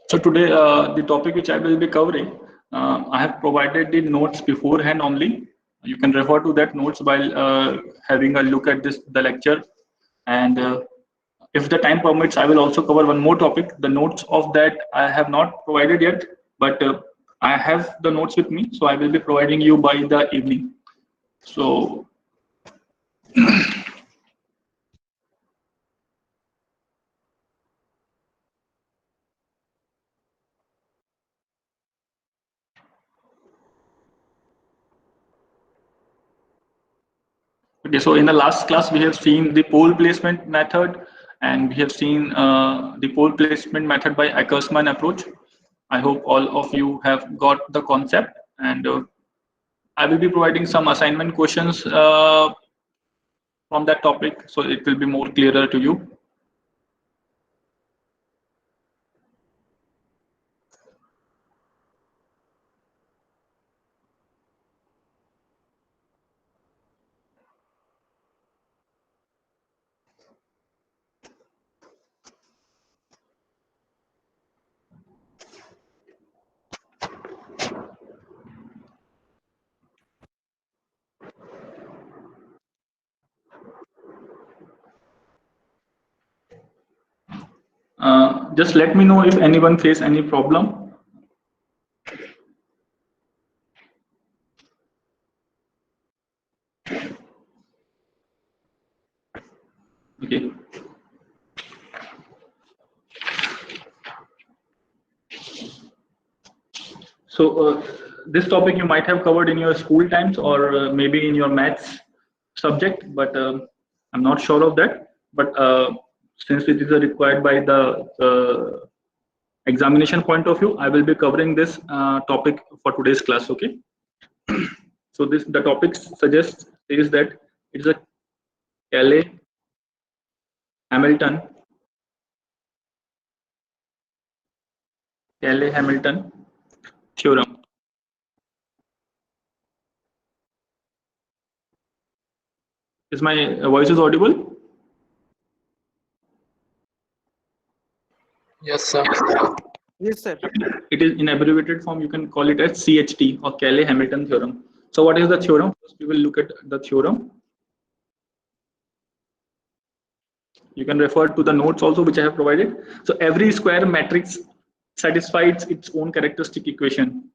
So today, the topic which I will be covering, I have provided the notes beforehand only. You can refer to that notes while having a look at the lecture. And if the time permits, I will also cover one more topic. The notes of that I have not provided yet, but I have the notes with me, so I will be providing you by the evening. So okay, so in the last class, we have seen the pole placement method, and we have seen the pole placement method by Ackersman approach. I hope all of you have got the concept, and I will be providing some assignment questions from that topic, so it will be more clearer to you. Just let me know if anyone face any problem. Okay. So this topic you might have covered in your school times or maybe in your maths subject, but I'm not sure of that. But since it is required by the examination point of view, I will be covering this topic for today's class. Okay. So the topic suggests is that it's a Cayley Hamilton theorem. Is my voice is audible? Yes, sir. Yes, sir. It is in abbreviated form. You can call it as CHT or Cayley-Hamilton theorem. So what is the theorem? First, we will look at the theorem. You can refer to the notes also which I have provided. So every square matrix satisfies its own characteristic equation.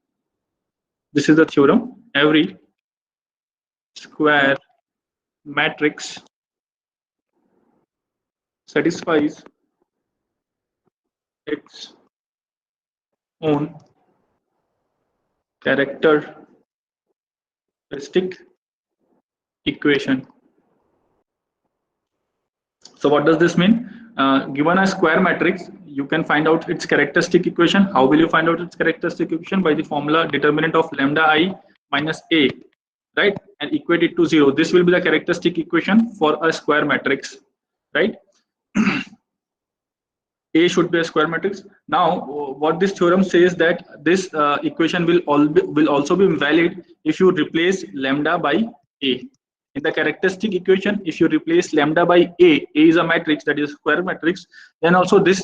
This is the theorem. Every square matrix satisfies its own characteristic equation. So what does this mean? Given a square matrix, you can find out its characteristic equation. How will you find out its characteristic equation? By the formula determinant of lambda I minus a, right? And equate it to 0. This will be the characteristic equation for a square matrix, right? A should be a square matrix. Now, what this theorem says that this equation will also be invalid if you replace lambda by a. In the characteristic equation, if you replace lambda by a is a matrix, that is a square matrix, then also this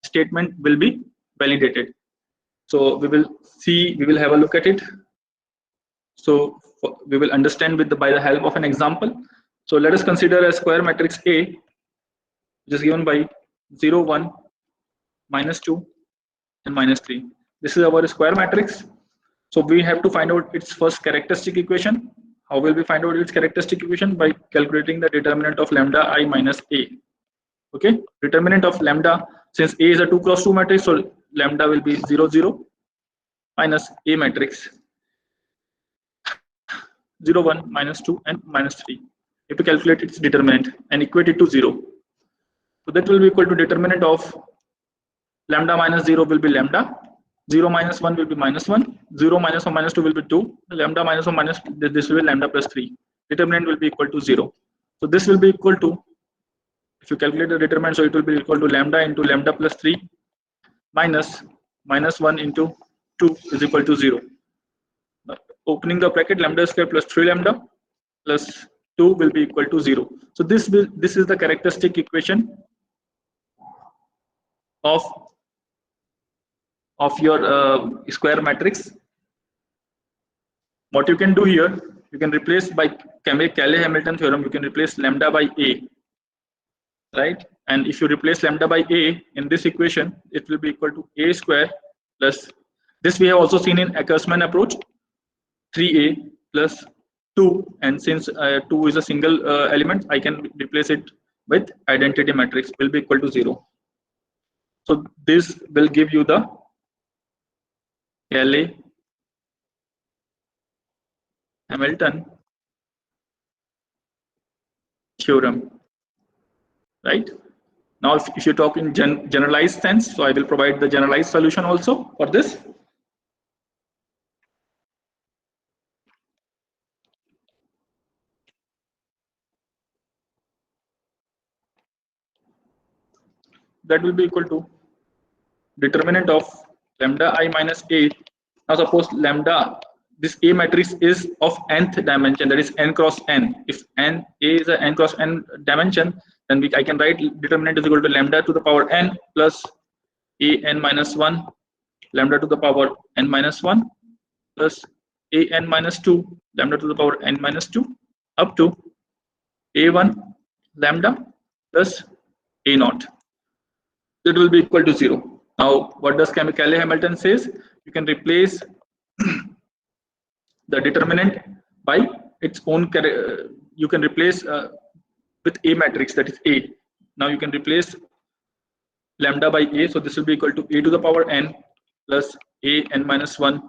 statement will be validated. So we will have a look at it. So we will understand by the help of an example. So let us consider a square matrix A, which is given by 0, 1, minus 2, and minus 3. This is our square matrix. So we have to find out its first characteristic equation. How will we find out its characteristic equation? By calculating the determinant of lambda I minus a. Okay, determinant of lambda, since A is a 2 cross 2 matrix, so lambda will be 0, 0 minus A matrix 0, 1, minus 2, and minus 3. If we calculate its determinant and equate it to 0, so that will be equal to determinant of lambda minus 0 will be lambda, 0 minus 1 will be minus 1, 0 minus 1 minus 2 will be 2, lambda minus 1 minus this will be lambda plus 3. Determinant will be equal to 0. So this will be equal to, if you calculate the determinant, so it will be equal to lambda into lambda plus 3 minus 1 into 2 is equal to 0. Now, opening the bracket, lambda square plus 3 lambda plus 2 will be equal to 0. So this is the characteristic equation of of your square matrix, what you can do here, you can replace by Cayley-Hamilton theorem, you can replace lambda by A, right? And if you replace lambda by A in this equation, it will be equal to A square plus, this we have also seen in Ackermann approach, 3A plus 2, and since 2 is a single element, I can replace it with identity matrix, will be equal to 0. So this will give you the Cayley-Hamilton theorem, right? Now if you talk in generalized sense, so I will provide the generalized solution also for this. That will be equal to determinant of lambda I minus A. Now suppose lambda, this A matrix is of nth dimension, that is n cross n. If n A is a n cross n dimension, then I can write determinant is equal to lambda to the power n plus A n minus 1, lambda to the power n minus 1 plus A n minus 2, lambda to the power n minus 2, up to A1 lambda plus A naught. That will be equal to 0. Now what does Cayley-Hamilton says? You can replace the determinant by its own, you can replace with A matrix, that is A. Now you can replace lambda by A, so this will be equal to A to the power n plus A n minus 1,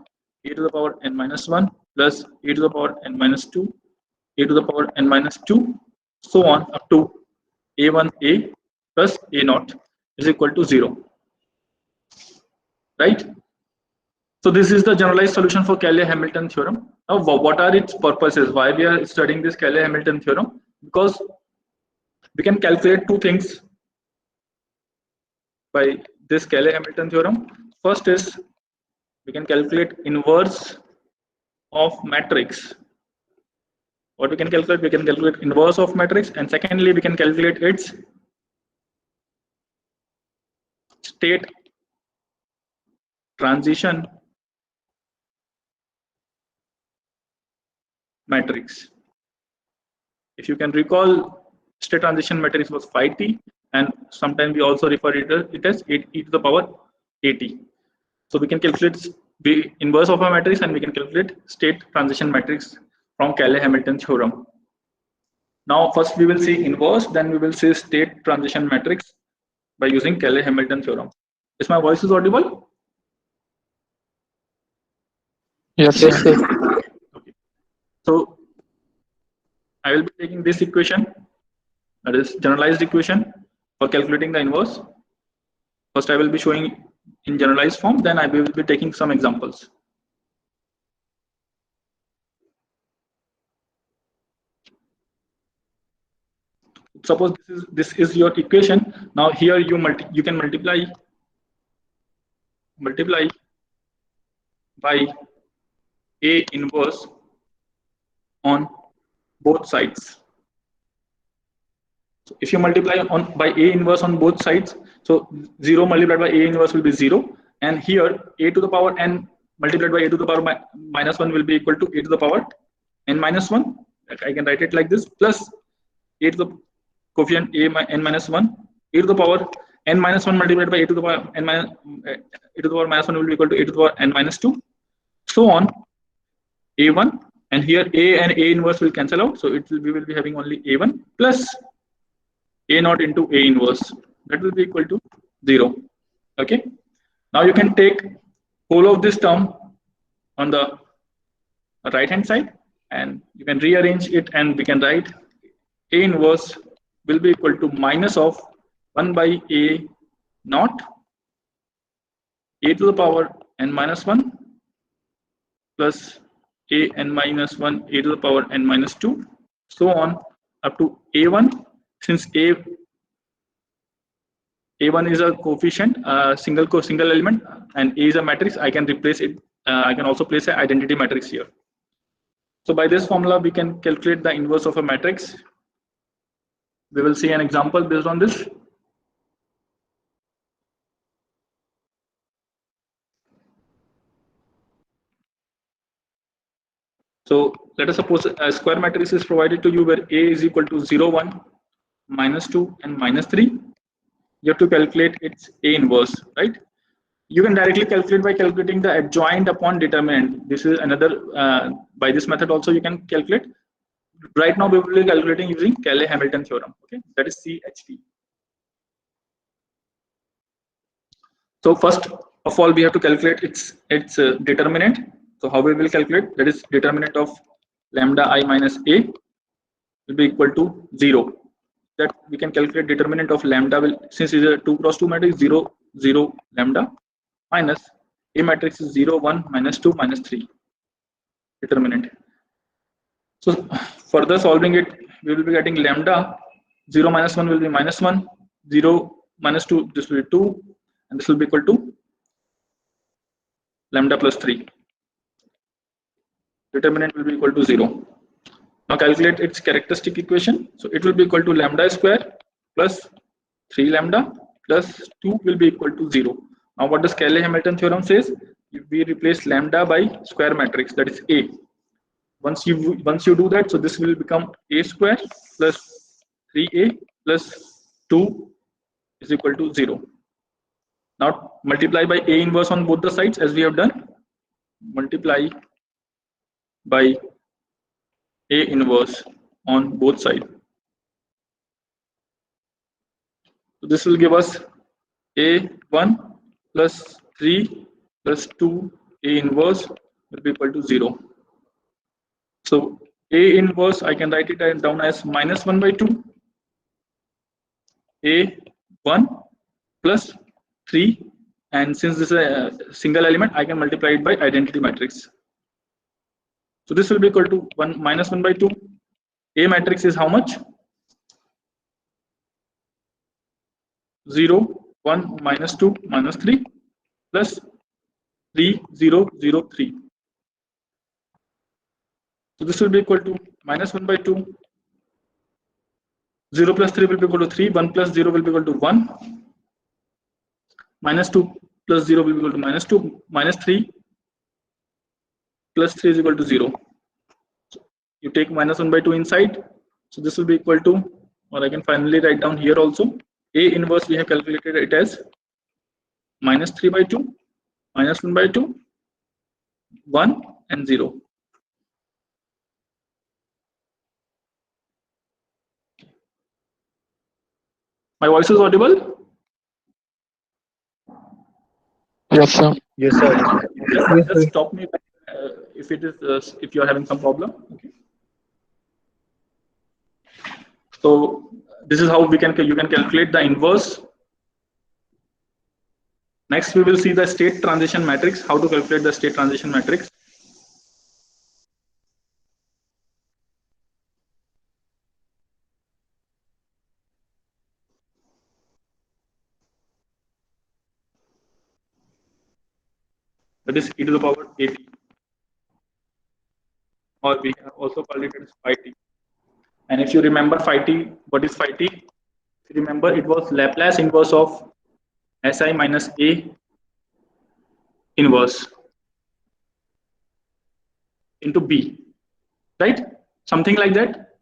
A to the power n minus 1 plus A to the power n minus 2, A to the power n minus 2, so on up to A1A plus A naught is equal to 0, right? So this is the generalized solution for Cayley-Hamilton theorem. Now what are its purposes? Why we are studying this Cayley-Hamilton theorem? Because we can calculate two things by this Cayley-Hamilton theorem. First is we can calculate inverse of matrix. What we can calculate? We can calculate inverse of matrix, and secondly we can calculate its state transition matrix. If you can recall, state transition matrix was phi t, and sometimes we also refer it as e to the power at. So we can calculate the inverse of a matrix, and we can calculate state transition matrix from Cayley-Hamilton theorem. Now first we will see inverse, then we will see state transition matrix by using Cayley-Hamilton theorem. Is my voice is audible? Yes, sir. Okay. So I will be taking this equation, that is generalized equation, for calculating the inverse. First I will be showing in generalized form, then I will be taking some examples. Suppose this is your equation. Now here you can multiply by A inverse on both sides. So if you multiply by A inverse on both sides, so 0 multiplied by A inverse will be 0, and here A to the power n multiplied by A to the power minus 1 will be equal to A to the power n minus 1. I can write it like this, plus A to the coefficient n minus 1, A to the power n minus 1 multiplied by A to the power n minus A to the power minus 1 will be equal to A to the power n minus 2, so on A1, and here A and A inverse will cancel out, so we will be having only A1 plus A naught into A inverse, that will be equal to 0. Okay, now you can take whole of this term on the right hand side, and you can rearrange it, and we can write A inverse will be equal to minus of 1 by A naught A to the power n minus 1 plus A n minus 1 A to the power n minus 2, so on up to A1. Since A1 is a coefficient, single element, and A is a matrix, I can replace it. I can also place an identity matrix here. So by this formula, we can calculate the inverse of a matrix. We will see an example based on this. So let us suppose a square matrix is provided to you where A is equal to 0, 1, minus 2, and minus 3. You have to calculate its A inverse, right? You can directly calculate by calculating the adjoint upon determinant. This is another, by this method also you can calculate. Right now we will be calculating using Cayley-Hamilton theorem, okay? That is CHT. So first of all, we have to calculate its determinant. So how we will calculate? That is determinant of lambda I minus A will be equal to 0. That we can calculate determinant of lambda will, since it is a 2 cross 2 matrix, 0, 0 lambda minus A matrix is 0, 1, minus 2, minus 3 determinant. So further solving it, we will be getting lambda 0 minus 1 will be minus 1, 0 minus 2, this will be 2, and this will be equal to lambda plus 3. Determinant will be equal to 0. Now calculate its characteristic equation. So it will be equal to lambda square plus 3 lambda plus 2 will be equal to 0. Now what does Cayley-Hamilton theorem says? We replace lambda by square matrix, that is A. Once you do that, so this will become A square plus 3A plus 2 is equal to 0. Now multiply by A inverse on both the sides as we have done. Multiply by A inverse on both sides. So this will give us A1 plus 3 plus 2 A inverse will be equal to 0. So A inverse, I can write it down as minus 1 by 2 A1 plus 3, and since this is a single element, I can multiply it by identity matrix. So this will be equal to 1 minus 1 by 2. A matrix is how much? 0, 1, minus 2, minus 3 plus 3, 0, 0, 3. So this will be equal to minus 1 by 2. 0 plus 3 will be equal to 3. 1 plus 0 will be equal to 1. Minus 2 plus 0 will be equal to minus 2. Minus 3 plus 3 is equal to 0. So you take minus 1 by 2 inside. So this will be equal to, or I can finally write down here also, A inverse we have calculated it as minus 3 by 2, minus 1 by 2, 1 and 0. My voice is audible? Yes, sir. Yes, sir. Just stop me if it is if you are having some problem. Okay. So this is how you can calculate the inverse. Next we will see the state transition matrix, how to calculate the state transition matrix. That is e to the power at, or we have also called it as phi t. And if you remember phi t, what is phi t? If you remember, it was Laplace inverse of Si minus A inverse into B, right? Something like that.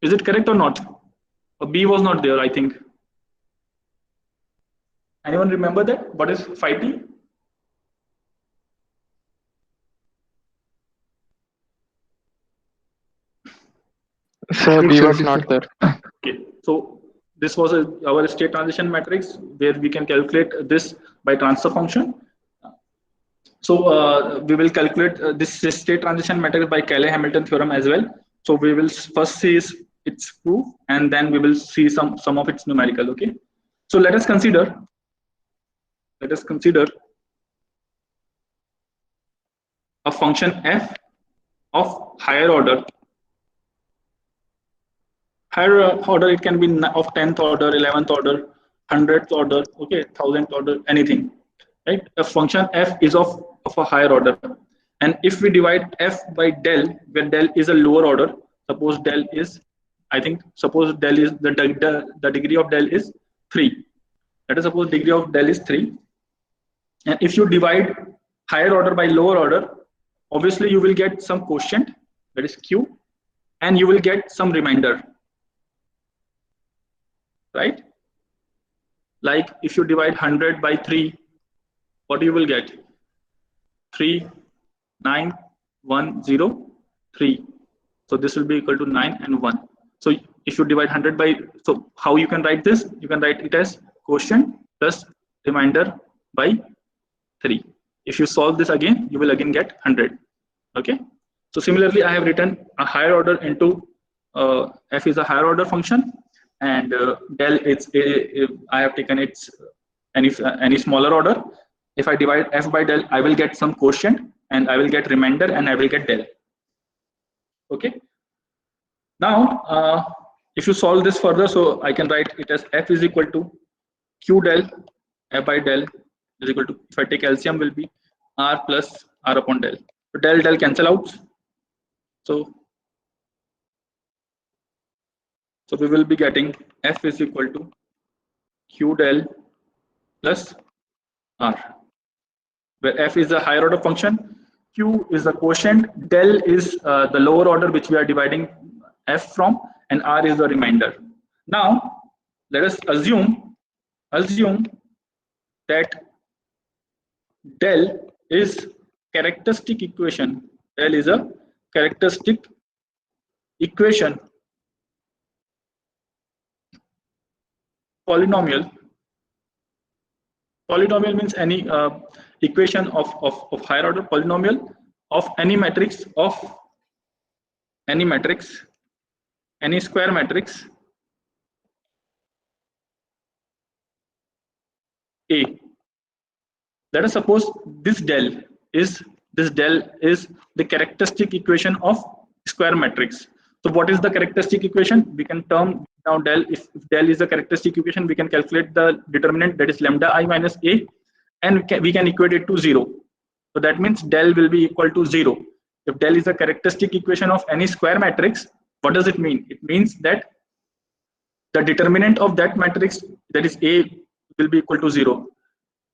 Is it correct or not? Or B was not there, I think. Anyone remember that? What is phi t? Sir, B was not there. Okay, so this was our state transition matrix where we can calculate this by transfer function. So we will calculate this state transition matrix by Cayley-Hamilton theorem as well. So we will first see its proof, and then we will see some of its numerical. Okay, so let us consider a function f of higher order. Higher order, it can be of 10th order, 11th order, 100th order, okay, 1000th order, anything, right? A function f is of a higher order, and if we divide f by del, where del is a lower order, suppose del is, suppose del is the degree of del is 3. Let us suppose degree of del is 3, and if you divide higher order by lower order, obviously you will get some quotient, that is Q, and you will get some remainder, right? Like if you divide 100 by 3, what you will get? 3, 9, 1, 0, 3. So this will be equal to 9 and 1. So if you divide 100 by, so how you can write this? You can write it as quotient plus remainder by 3. If you solve this again, you will again get 100. Okay. So similarly, I have written a higher order into f is a higher order function, and del I have taken its any smaller order. If I divide f by del, I will get some quotient, and I will get remainder, and I will get del. Okay. Now, if you solve this further, so I can write it as f is equal to q del f by del is equal to, if I take LCM, will be r plus r upon del. So del cancel out. So we will be getting f is equal to q del plus r, where f is a higher order function, q is the quotient, del is the lower order which we are dividing f from, and r is the remainder. Now let us assume that del is characteristic equation. Del is a characteristic equation polynomial. Polynomial means any equation of higher order polynomial of any matrix, any square matrix A. Let us suppose this del is the characteristic equation of square matrix. So what is the characteristic equation? We can term now del. If del is a characteristic equation, we can calculate the determinant, that is lambda I minus A, and we can equate it to 0. So that means del will be equal to 0. If del is a characteristic equation of any square matrix, what does it mean? It means that the determinant of that matrix, that is A, will be equal to 0,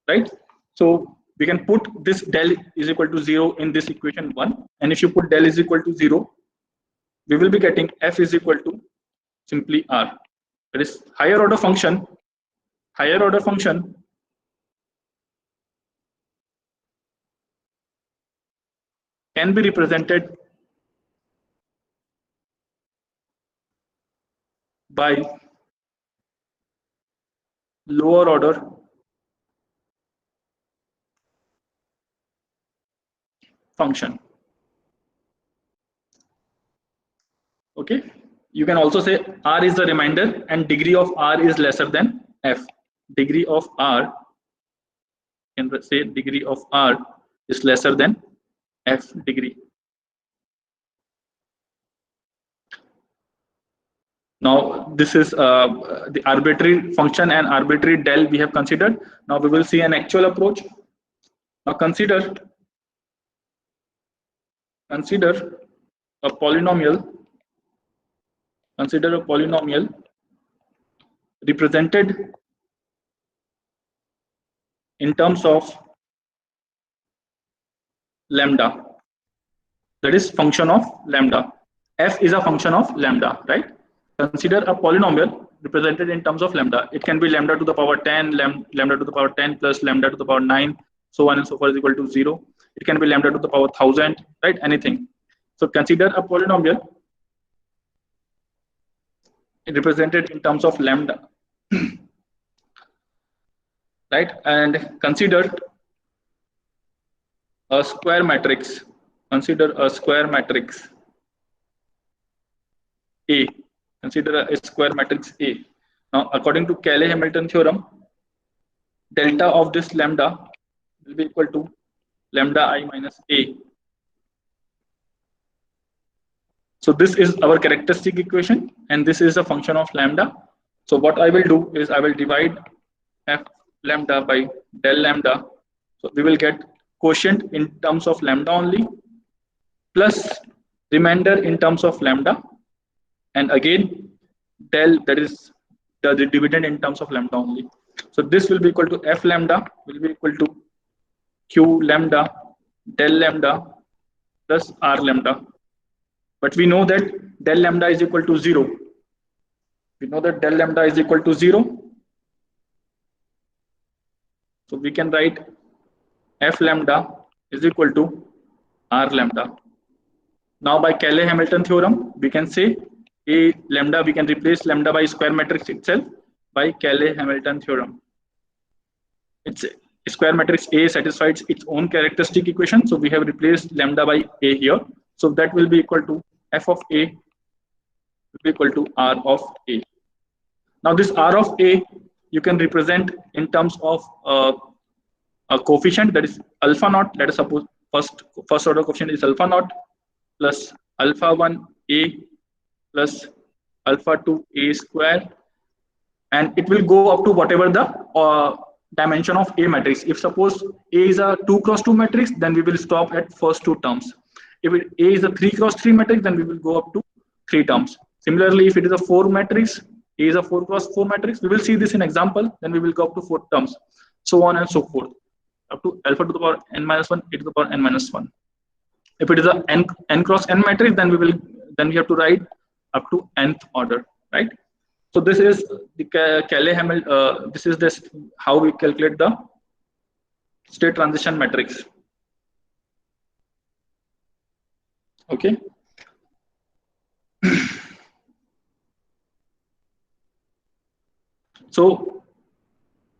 right? So we can put this del is equal to 0 in this equation 1, and if you put del is equal to 0, we will be getting f is equal to simply r. That is higher order function can be represented by lower order function. Okay, you can also say r is the remainder and degree of r is lesser than f. Degree of r, you can say degree of r is lesser than f degree. Now this is the arbitrary function and arbitrary del we have considered. Now we will see an actual approach. Now consider a polynomial. Consider a polynomial represented in terms of lambda. That is function of lambda. F is a function of lambda, right? Consider a polynomial represented in terms of lambda. It can be lambda to the power 10, lambda to the power 10 plus lambda to the power 9, so on and so forth is equal to 0. It can be lambda to the power 1000, right? Anything. So consider a polynomial represented in terms of lambda, right? And consider a square matrix. Consider a square matrix A. Consider a square matrix A. Now, according to Cayley-Hamilton theorem, delta of this lambda will be equal to lambda I minus A. So this is our characteristic equation, and this is a function of lambda. So what I will do is I will divide f lambda by del lambda. So we will get quotient in terms of lambda only, plus remainder in terms of lambda, and again del, that is the dividend in terms of lambda only. So this will be equal to f lambda will be equal to q lambda del lambda plus r lambda. But we know that del lambda is equal to 0. We know that del lambda is equal to 0. So we can write f lambda is equal to r lambda. Now by Cayley-Hamilton theorem, we can say a lambda, we can replace lambda by square matrix itself by Cayley-Hamilton theorem. It's square matrix A satisfies its own characteristic equation. So we have replaced lambda by A here. So that will be equal to f of A will be equal to r of A. Now this r of A you can represent in terms of a coefficient, that is alpha naught. Let us suppose first order coefficient is alpha naught plus alpha 1 A plus alpha 2 A square, and it will go up to whatever the dimension of A matrix. If suppose A is a 2 cross 2 matrix, then we will stop at first two terms. If A is a 3 cross 3 matrix, then we will go up to 3 terms. Similarly, if it is a 4 matrix, A is a 4 cross 4 matrix, we will see this in example, then we will go up to 4 terms, so on and so forth, up to alpha to the power n minus 1, e to the power n minus 1. If it is a n cross n matrix, then we have to write up to nth order, right? So this is the Cayley-Hamilton. This is this how we calculate the state transition matrix. Okay. So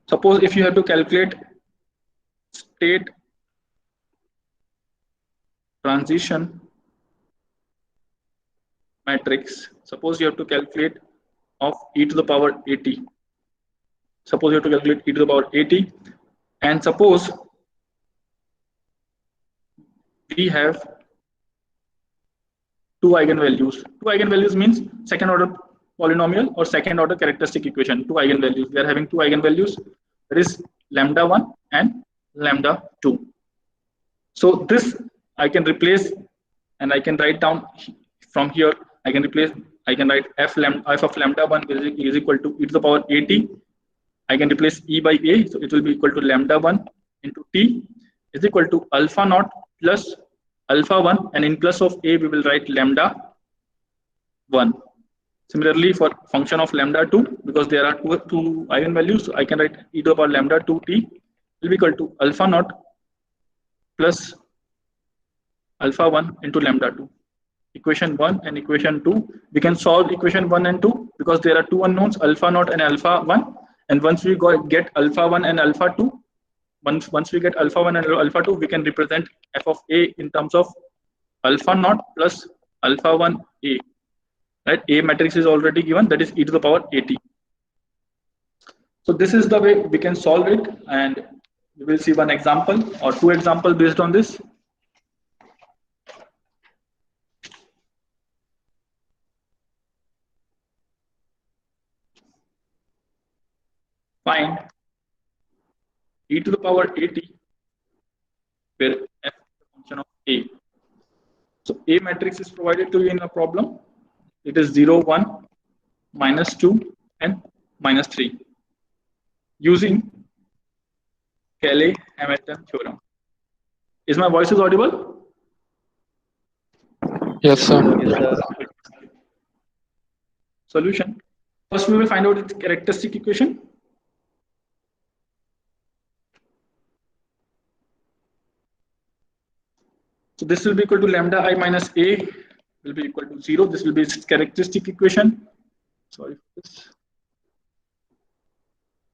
suppose if you have to calculate state transition matrix, suppose you have to calculate of e to the power 80. Suppose you have to calculate e to the power 80, and suppose we have two eigenvalues. Two eigenvalues means second order polynomial or second order characteristic equation. Two eigenvalues. We are having two eigenvalues, that is lambda 1 and lambda 2. So this I can replace, and I can write down from here. I can write f of lambda 1 is equal to e to the power 80. I can replace e by a, so it will be equal to lambda 1 into t is equal to alpha naught plus alpha 1, and in plus of a we will write lambda 1. Similarly for function of lambda 2, because there are two eigenvalues, so I can write e to the power lambda 2t will be equal to alpha naught plus alpha 1 into lambda 2. Equation 1 and equation 2, we can solve equation 1 and 2 because there are two unknowns, alpha naught and alpha 1, and once we get alpha 1 and alpha 2, once we get alpha 1 and alpha 2, we can represent f of a in terms of alpha naught plus alpha 1 a, right? A matrix is already given, that is e to the power 80. So this is the way we can solve it, and we will see one example or two examples based on this. Find e to the power 80 where f is a function of a. So a matrix is provided to you in a problem. It is 0, 1, minus 2 and minus 3 using Cayley-Hamilton theorem. Is my voice audible? Yes, sir. Solution. First we will find out its characteristic equation. So this will be equal to lambda I minus a will be equal to 0. This will be its characteristic equation. Sorry for this.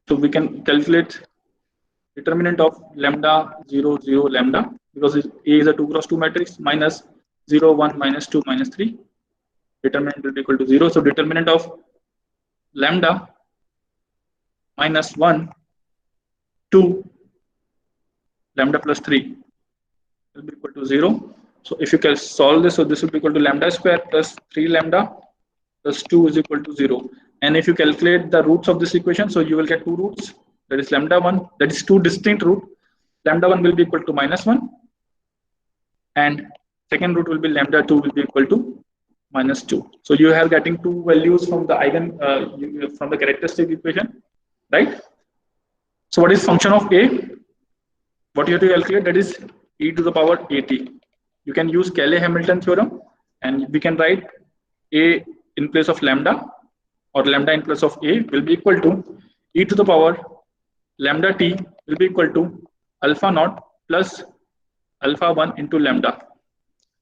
So we can calculate determinant of lambda 0, 0, lambda, because A is a 2 cross 2 matrix, minus 0, 1, minus 2, minus 3. Determinant will be equal to 0. So determinant of lambda minus 1, 2, lambda plus 3 will be equal to 0. So if you can solve this, so this will be equal to lambda square plus 3 lambda plus 2 is equal to 0. And if you calculate the roots of this equation, so you will get two roots, that is lambda 1, that is two distinct roots. Lambda 1 will be equal to minus 1, and second root will be lambda 2 will be equal to minus 2. So you are getting two values from the from the characteristic equation, right? So what is function of a? What you have to calculate, that is e to the power at. You can use Cayley-Hamilton theorem, and we can write a in place of lambda, or lambda in place of a will be equal to e to the power lambda t will be equal to alpha naught plus alpha 1 into lambda.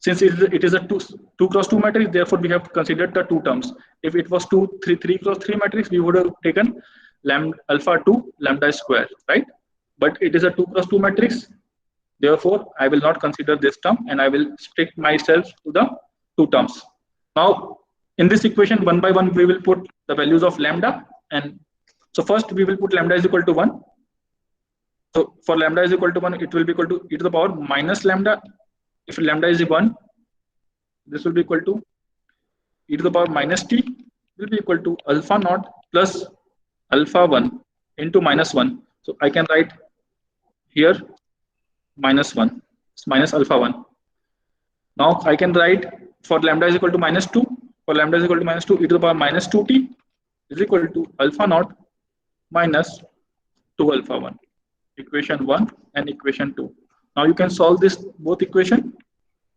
Since it is a 2 cross 2 matrix, therefore we have considered the two terms. If it was 3 cross 3 matrix, we would have taken lambda alpha 2 lambda square, right? But it is a 2 cross 2 matrix, therefore I will not consider this term, and I will stick myself to the two terms. Now in this equation, one by one we will put the values of lambda. And so first we will put lambda is equal to 1. So for lambda is equal to 1, it will be equal to e to the power minus lambda. If lambda is 1, this will be equal to e to the power minus t will be equal to alpha naught plus alpha 1 into minus 1. So I can write here minus 1, minus alpha 1. Now I can write for lambda is equal to minus 2. For lambda is equal to minus 2, e to the power minus 2t is equal to alpha naught minus 2 alpha 1. Equation 1 and equation 2. Now you can solve this both equation.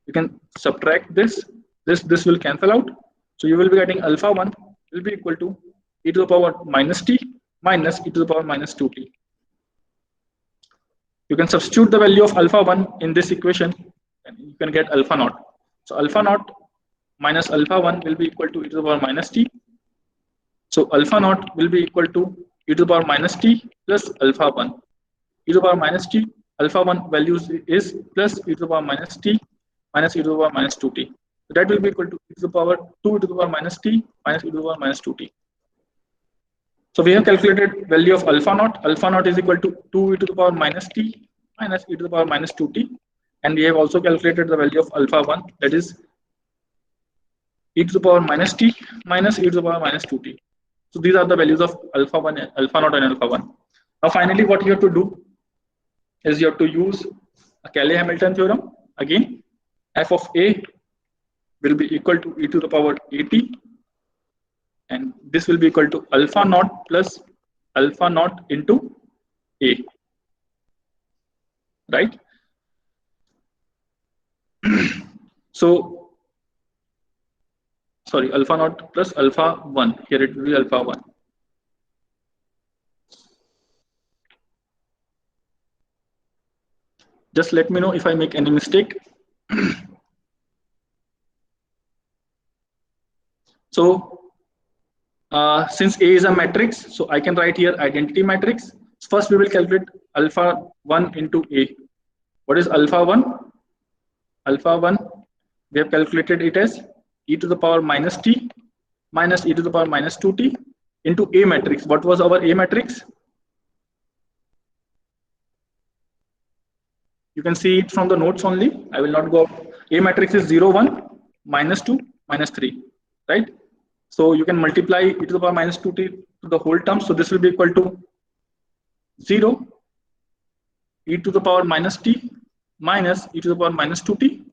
You can subtract this. This will cancel out. So you will be getting alpha 1 will be equal to e to the power minus t minus e to the power minus 2t. You can substitute the value of alpha 1 in this equation, and you can get alpha naught. So alpha naught minus alpha 1 will be equal to e to the power minus t. So alpha naught will be equal to e to the power minus t plus alpha 1. E to the power minus t, alpha 1 values is plus e to the power minus t minus e to the power minus 2t. So that will be equal to e to the power 2 to the power minus t minus e to the power minus 2t. So we have calculated value of alpha naught. Alpha naught is equal to 2 e to the power minus t minus e to the power minus 2t. And we have also calculated the value of alpha 1, that is e to the power minus t minus e to the power minus 2t. So these are the values of alpha 1, alpha naught and alpha 1. Now finally what you have to do is you have to use a Cayley-Hamilton theorem. Again, f of a will be equal to e to the power at, and this will be equal to alpha naught plus alpha naught into a, right? So sorry, alpha naught plus alpha 1, here it will be alpha 1. Just let me know if I make any mistake. So since A is a matrix, so I can write here identity matrix. First we will calculate alpha 1 into A. What is alpha 1? Alpha 1, we have calculated it as e to the power minus t minus e to the power minus 2t into A matrix. What was our A matrix? You can see it from the notes only. I will not go up. A matrix is 0, 1, minus 2, minus 3, right? So you can multiply e to the power minus 2t to the whole term. So this will be equal to 0 e to the power minus t minus e to the power minus 2t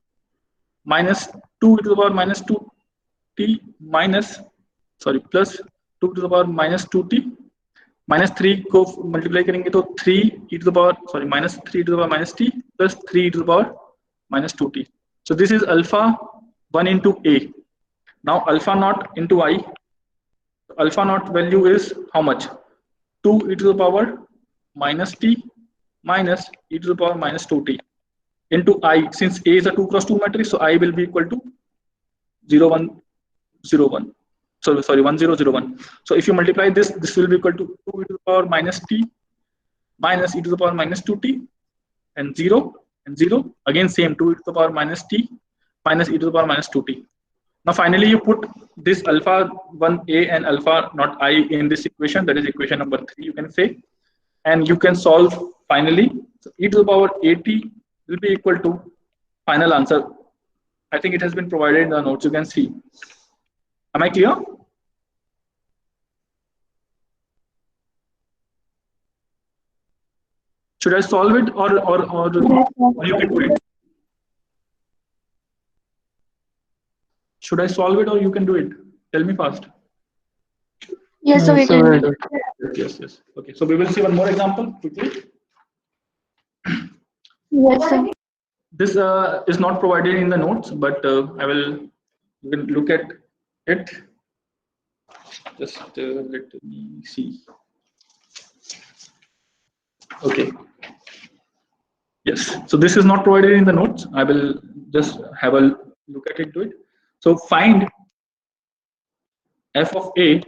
minus 2 e to the power minus 2t minus, sorry, plus 2 to the power minus 2t minus 3 को multiply करेंगे तो 3 e to the power, sorry, minus 3 e to the power minus t plus 3 e to the power minus 2t. So this is alpha 1 into A. Now alpha naught into I. Alpha naught value is how much? 2 e to the power minus t minus e to the power minus 2t into I. Since A is a 2 cross 2 matrix, so I will be equal to 0, 1, 0, 1. So sorry, 1, 0, 0, 1. So if you multiply this, this will be equal to 2 e to the power minus t minus e to the power minus 2t and 0 and 0. Again same 2 e to the power minus t minus e to the power minus 2t. Now finally you put this alpha 1a and alpha naught I in this equation, that is equation number 3 you can say, and you can solve finally. So e to the power at will be equal to final answer. I think it has been provided in the notes, you can see. Am I clear? Should I solve it or you can do it? Should I solve it or you can do it? Tell me fast. Yes, so we can do it. Yes, yes. Okay, so we will see one more example quickly. Yes, sir. This is not provided in the notes, but I will, you can look at it. Just let me see. Okay. Yes. So this is not provided in the notes. I will just have a look at it. So find f of a is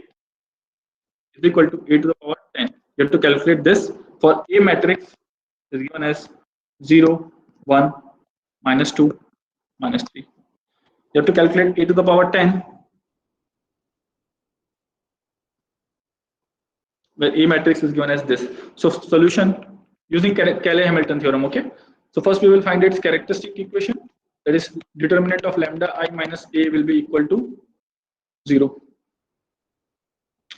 equal to a to the power 10. You have to calculate this for a matrix is given as 0, 1, minus 2, minus 3. You have to calculate a to the power 10, where a matrix is given as this. So solution using Cayley-Hamilton theorem. Okay. So first we will find its characteristic equation. That is, determinant of lambda I minus a will be equal to 0.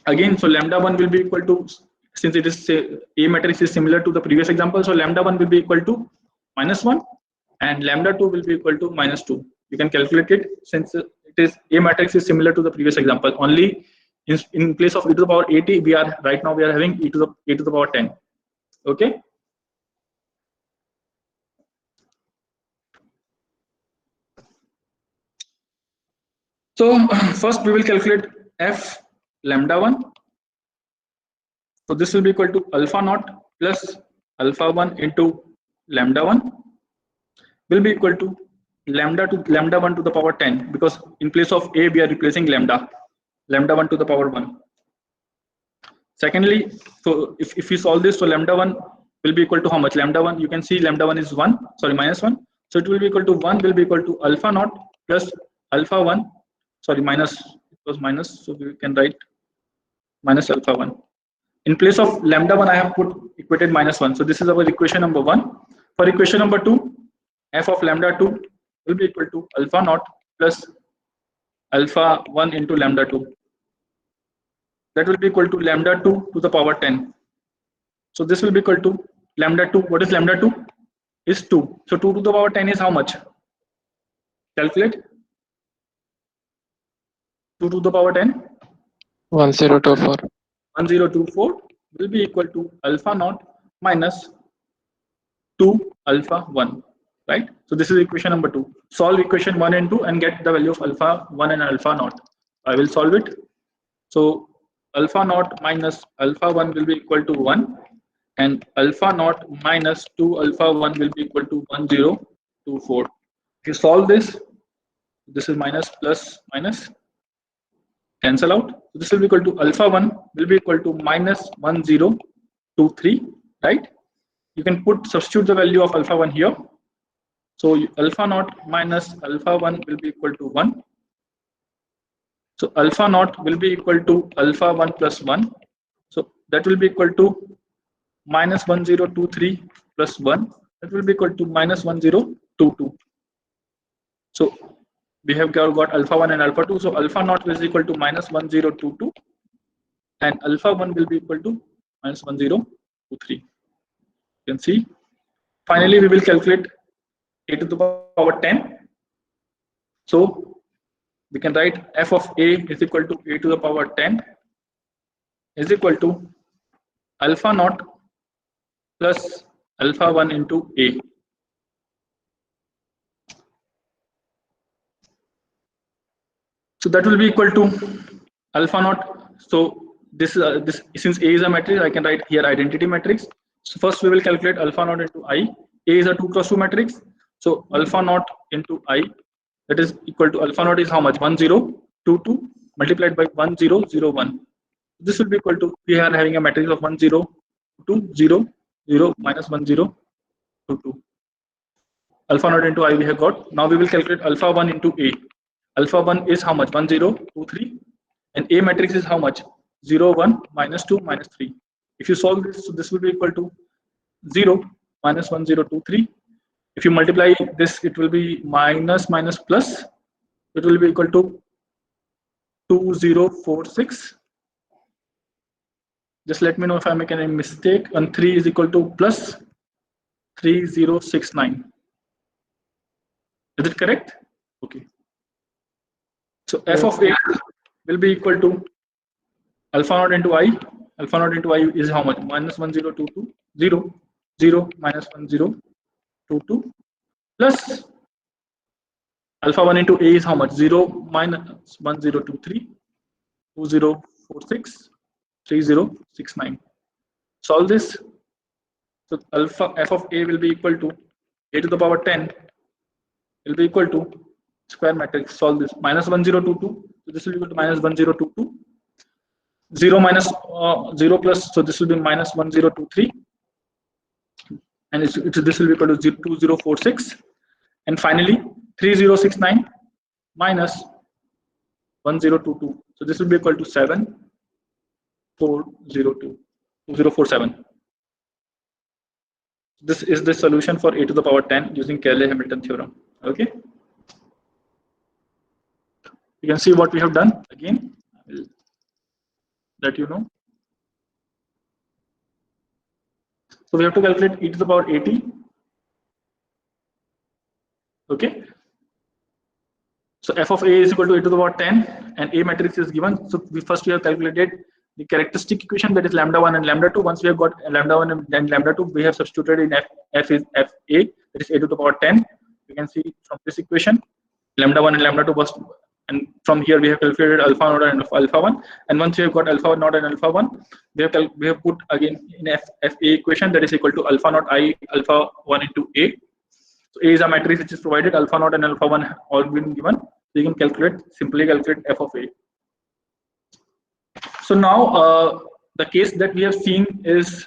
Again, so lambda 1 will be equal to, since it is a matrix is similar to the previous example, so lambda 1 will be equal to minus 1 and lambda 2 will be equal to minus 2. You can calculate it, since it is a matrix is similar to the previous example. Only in place of e to the power 80, we are right now we are having a to the power 10. Okay. So first we will calculate f lambda 1. So this will be equal to alpha naught plus alpha 1 into lambda 1 will be equal to lambda 1 to the power 10, because in place of a we are replacing lambda 1 to the power 1. Secondly, so if we solve this, so lambda 1 will be equal to how much? Lambda 1, you can see lambda 1 is 1, sorry, minus 1. So it will be equal to 1 will be equal to alpha naught plus alpha 1, sorry, minus, it was minus, so we can write minus alpha 1. In place of lambda 1, I have put equated minus 1. So this is our equation number 1. For equation number 2, f of lambda 2 will be equal to alpha naught plus alpha 1 into lambda 2. That will be equal to lambda 2 to the power 10. So this will be equal to lambda 2. What is lambda 2? Is 2. So 2 to the power 10 is how much? Calculate. 2 to the power 10? 1024. 1024 will be equal to alpha naught minus 2 alpha 1. Right? So this is equation number 2. Solve equation 1 and 2 and get the value of alpha 1 and alpha naught. I will solve it. So alpha naught minus alpha 1 will be equal to 1 and alpha naught minus 2 alpha 1 will be equal to 1024. If you solve this, this is minus plus minus cancel out. So this will be equal to alpha 1 will be equal to minus 1023, right? You can substitute the value of alpha 1 here. So alpha naught minus alpha 1 will be equal to 1. So alpha naught will be equal to alpha 1 plus 1. So that will be equal to minus 1023 plus 1. That will be equal to minus 1022. So we have got alpha 1 and alpha 2. So alpha naught is equal to minus 1022 and alpha 1 will be equal to minus 1023. You can see. Finally, we will calculate a to the power 10. So we can write f of a is equal to a to the power 10 is equal to alpha naught plus alpha 1 into a. So that will be equal to alpha naught. So this since a is a matrix, I can write here identity matrix. So first we will calculate alpha naught into I. A is a 2 cross 2 matrix. So alpha naught into I, that is equal to alpha naught is how much? 1022 multiplied by 1001. This will be equal to, we are having a matrix of 1020 0 minus 1022. Alpha naught into I we have got. Now we will calculate alpha 1 into A. Alpha 1 is how much? 1023 and A matrix is how much? 0 1 minus 2 minus 3. If you solve this, so this will be equal to 0 minus 1023. If you multiply this, it will be minus plus. It will be equal to 2046. Just let me know if I make any mistake. And 3 is equal to plus 3069. Is it correct? Okay. So f of a will be equal to alpha naught into I. Alpha naught into I is how much? Minus 1022 0 0 minus 1022 plus alpha 1 into A is how much? 0 minus 1023, 2046, 3069. Solve this. So alpha f of A will be equal to A to the power 10 will be equal to square matrix. Solve this. Minus 1022. So this will be equal to minus 1022. 0 minus 0 plus. So this will be minus 1023. And this will be equal to 2046. And finally 3069 minus 1022. So this will be equal to 7402. 2047. This is the solution for A to the power 10 using Cayley-Hamilton theorem. Okay. You can see what we have done. Again, I will let you know. So we have to calculate e to the power 80. Okay. So f of A is equal to a to the power 10 and A matrix is given. So we have calculated the characteristic equation, that is lambda 1 and lambda 2. Once we have got lambda 1 and lambda 2, we have substituted in f is fa, that is a to the power 10. You can see from this equation lambda 1 and lambda 2 was, and from here we have calculated alpha naught and alpha 1. And once we have got alpha naught and alpha 1, we have put again in fa equation, that is equal to alpha naught I alpha 1 into A. So A is a matrix which is provided, alpha naught and alpha 1 all been given. So you can simply calculate f of A. So now the case that we have seen is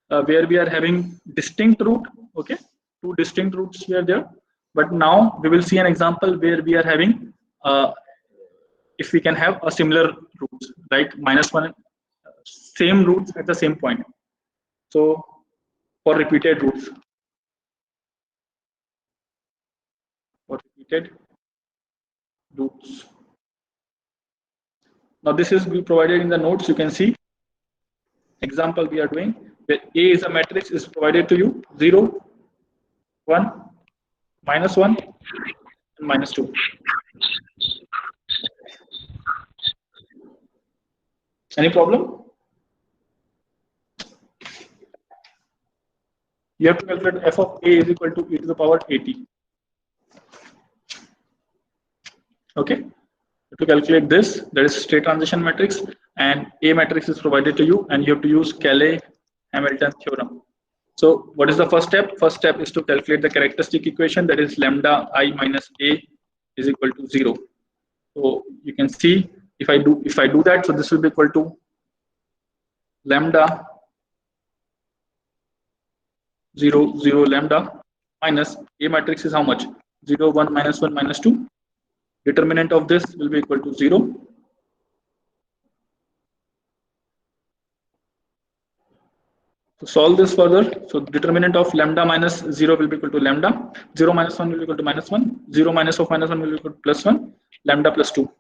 where we are having distinct root. Okay, two distinct roots we are there. But now we will see an example where we are having if we can have a similar roots, right? Minus 1, same roots at the same point. So for repeated roots. Now this is provided in the notes. You can see example we are doing where A is a matrix is provided to you 0, 1, minus 1 and minus 2. Any problem? You have to calculate f of A is equal to e to the power 80. Okay, to calculate this, there is state transition matrix and A matrix is provided to you, and you have to use Cayley-Hamilton theorem. So what is the first step? First step is to calculate the characteristic equation, that is lambda I minus A is equal to 0. So you can see if I do that, so this will be equal to lambda 0, 0 lambda minus A matrix is how much? 0, 1, minus 1, minus 2. Determinant of this will be equal to 0. To solve this further, so determinant of lambda minus 0 will be equal to lambda, 0 minus 1 will be equal to minus 1, 0 minus of minus 1 will be equal to plus 1, lambda plus 2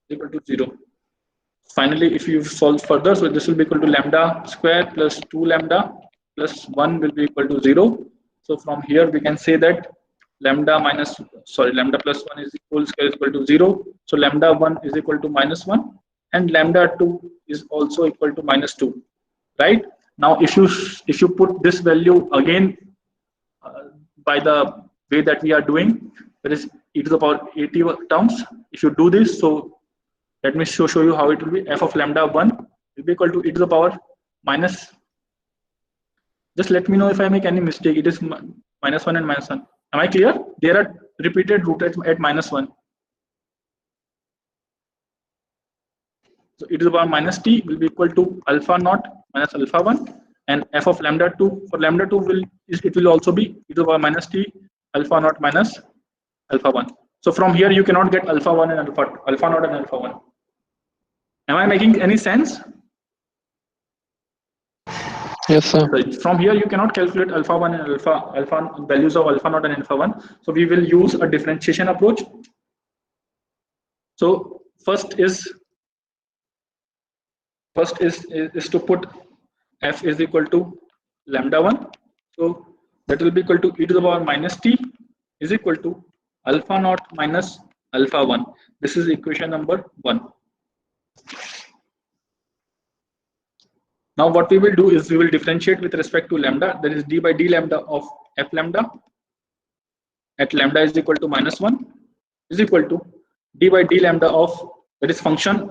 equal to 0. Finally, if you solve further, so this will be equal to lambda square plus 2 lambda plus 1 will be equal to 0. So from here we can say that lambda plus 1 is whole square is equal to 0. So lambda 1 is equal to minus 1 and lambda 2 is also equal to minus 2. Right? Now if you put this value again by the way that we are doing, that is e to the power 80 terms. If you do this, so let me show you how it will be. F of lambda 1 will be equal to e to the power minus. Just let me know if I make any mistake. It is minus 1 and minus 1. Am I clear? There are repeated root at minus 1. So e to the power minus t will be equal to alpha naught minus alpha 1, and f of lambda 2 for lambda 2 will also be e to the power minus t alpha naught minus alpha 1. So from here you cannot get alpha 1 and alpha naught and alpha 1. Am I making any sense? Yes, sir. From here you cannot calculate alpha 1 and alpha values of alpha naught and alpha 1. So we will use a differentiation approach. So first is to put f is equal to lambda 1. So that will be equal to e to the power minus t is equal to alpha naught minus alpha 1. This is equation number 1. Now what we will do is we will differentiate with respect to lambda, that is d by d lambda of f lambda at lambda is equal to -1 is equal to d by d lambda of, that is function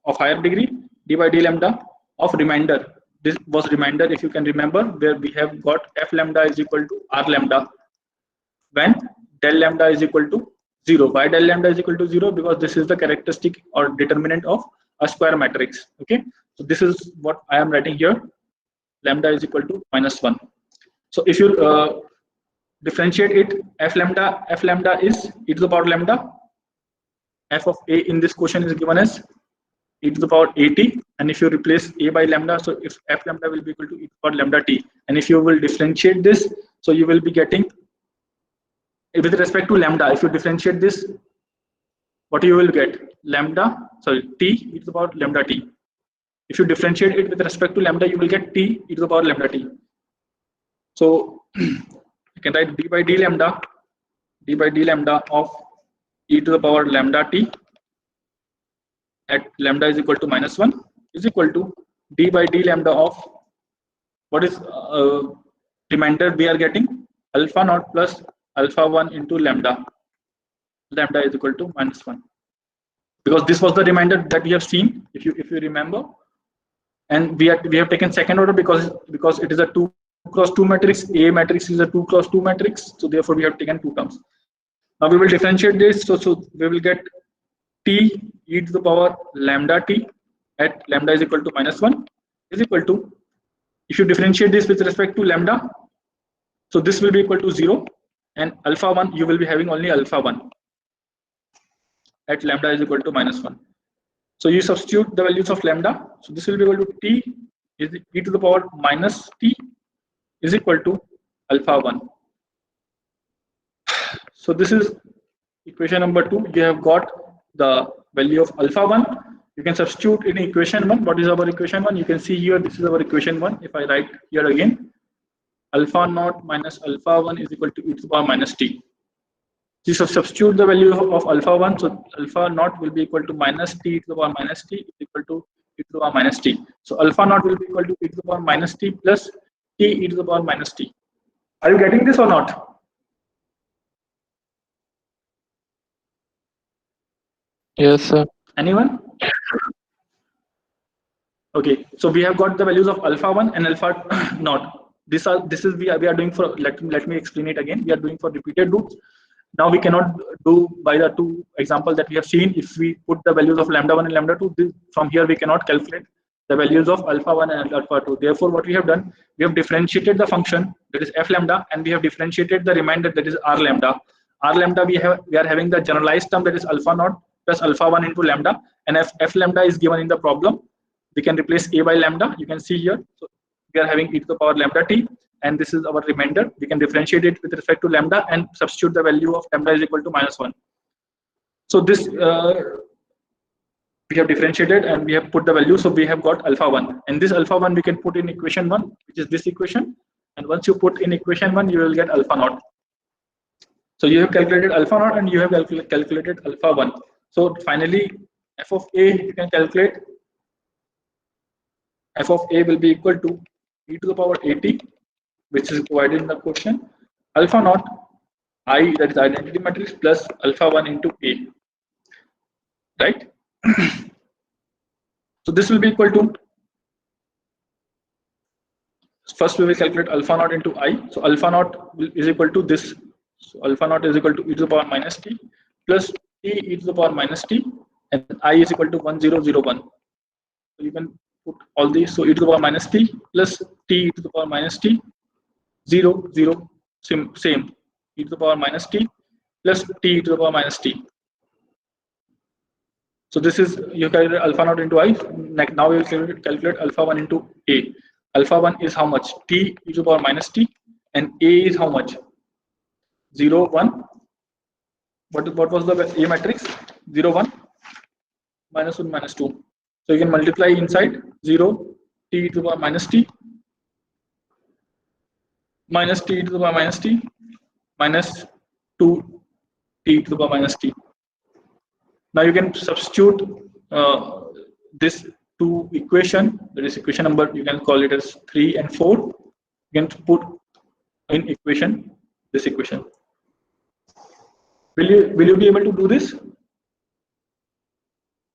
of higher degree, d by d lambda of remainder. This was remainder, if you can remember, where we have got f lambda is equal to r lambda when del lambda is equal to 0. Why del lambda is equal to 0? Because this is the characteristic or determinant of a square matrix. Okay, so this is what I am writing here. Lambda is equal to -1. So if you differentiate it, f lambda is e to the power lambda. F of a in this question is given as e to the power at, and if you replace a by lambda, so if f lambda will be equal to e to the power lambda t, and if you will differentiate this, so you will be getting, with respect to lambda, if you differentiate this, what you will get, lambda, sorry, t e to the power lambda t. If you differentiate it with respect to lambda, you will get t e to the power lambda t. So you can write d by d lambda of e to the power lambda t at lambda is equal to -1 is equal to d by d lambda of, what is remainder we are getting, alpha naught plus alpha 1 into lambda is equal to -1, because this was the remainder that we have seen, if you remember, and we have taken second order because it is a 2 cross 2 matrix. A matrix is a 2 cross 2 matrix, so therefore we have taken two terms. Now we will differentiate this, so we will get t e to the power lambda t at lambda is equal to -1 is equal to, if you differentiate this with respect to lambda, so this will be equal to 0, and alpha 1 you will be having only alpha 1 at lambda is equal to -1. So you substitute the values of lambda, so this will be equal to t is e to the power minus t is equal to alpha 1. So this is equation number 2. You have got the value of alpha 1. You can substitute in equation 1. What is our equation 1? You can see here, this is our equation 1. If I write here again, alpha naught minus alpha 1 is equal to e to the power minus t. So substitute the value of alpha 1, so alpha naught will be equal to minus t to the power minus t is equal to e to the power minus t. So alpha naught will be equal to e to the power minus t plus t e to the power minus t. Are you getting this or not? Yes, sir. Anyone? Okay, so we have got the values of alpha 1 and alpha naught. This is we are doing for, let me explain it again. We are doing for repeated loops. Now we cannot do by the two examples that we have seen. If we put the values of lambda 1 and lambda 2, from here we cannot calculate the values of alpha 1 and alpha 2. Therefore, what we have done, we have differentiated the function, that is f lambda, and we have differentiated the remainder, that is r lambda. R lambda we are having the generalized term, that is alpha naught plus alpha 1 into lambda, and f lambda is given in the problem. We can replace a by lambda. You can see here. So we are having e to the power lambda t, and this is our remainder. We can differentiate it with respect to lambda and substitute the value of lambda is equal to -1. So this we have differentiated and we have put the value. So we have got alpha 1, and this alpha 1 we can put in equation 1, which is this equation. And once you put in equation 1, you will get alpha naught. So you have calculated alpha naught and you have calculated alpha 1. So finally, f of a you can calculate. F of a will be equal to e to the power at, which is provided in the question, alpha naught I, that is identity matrix, plus alpha 1 into a, right? So this will be equal to, first we will calculate alpha naught into I. So alpha naught is equal to this. So alpha naught is equal to e to the power minus t plus t e to the power minus t, and I is equal to 1001. So you can put all these. So e to the power minus t plus t e to the power minus t, 0 0 same e to the power minus t plus t e to the power minus t. So this is, you calculate alpha naught into I. Now we will calculate alpha 1 into a. Alpha 1 is how much? T e to the power minus t, and a is how much? 0 1. What was the a matrix? 0 1 minus 1 minus 2. So you can multiply inside 0 t to the power minus t minus t to the power minus t minus 2 t to the power minus t. Now you can substitute this two equation, that is equation number, you can call it as 3 and 4. You can put in equation, this equation. Will you be able to do this?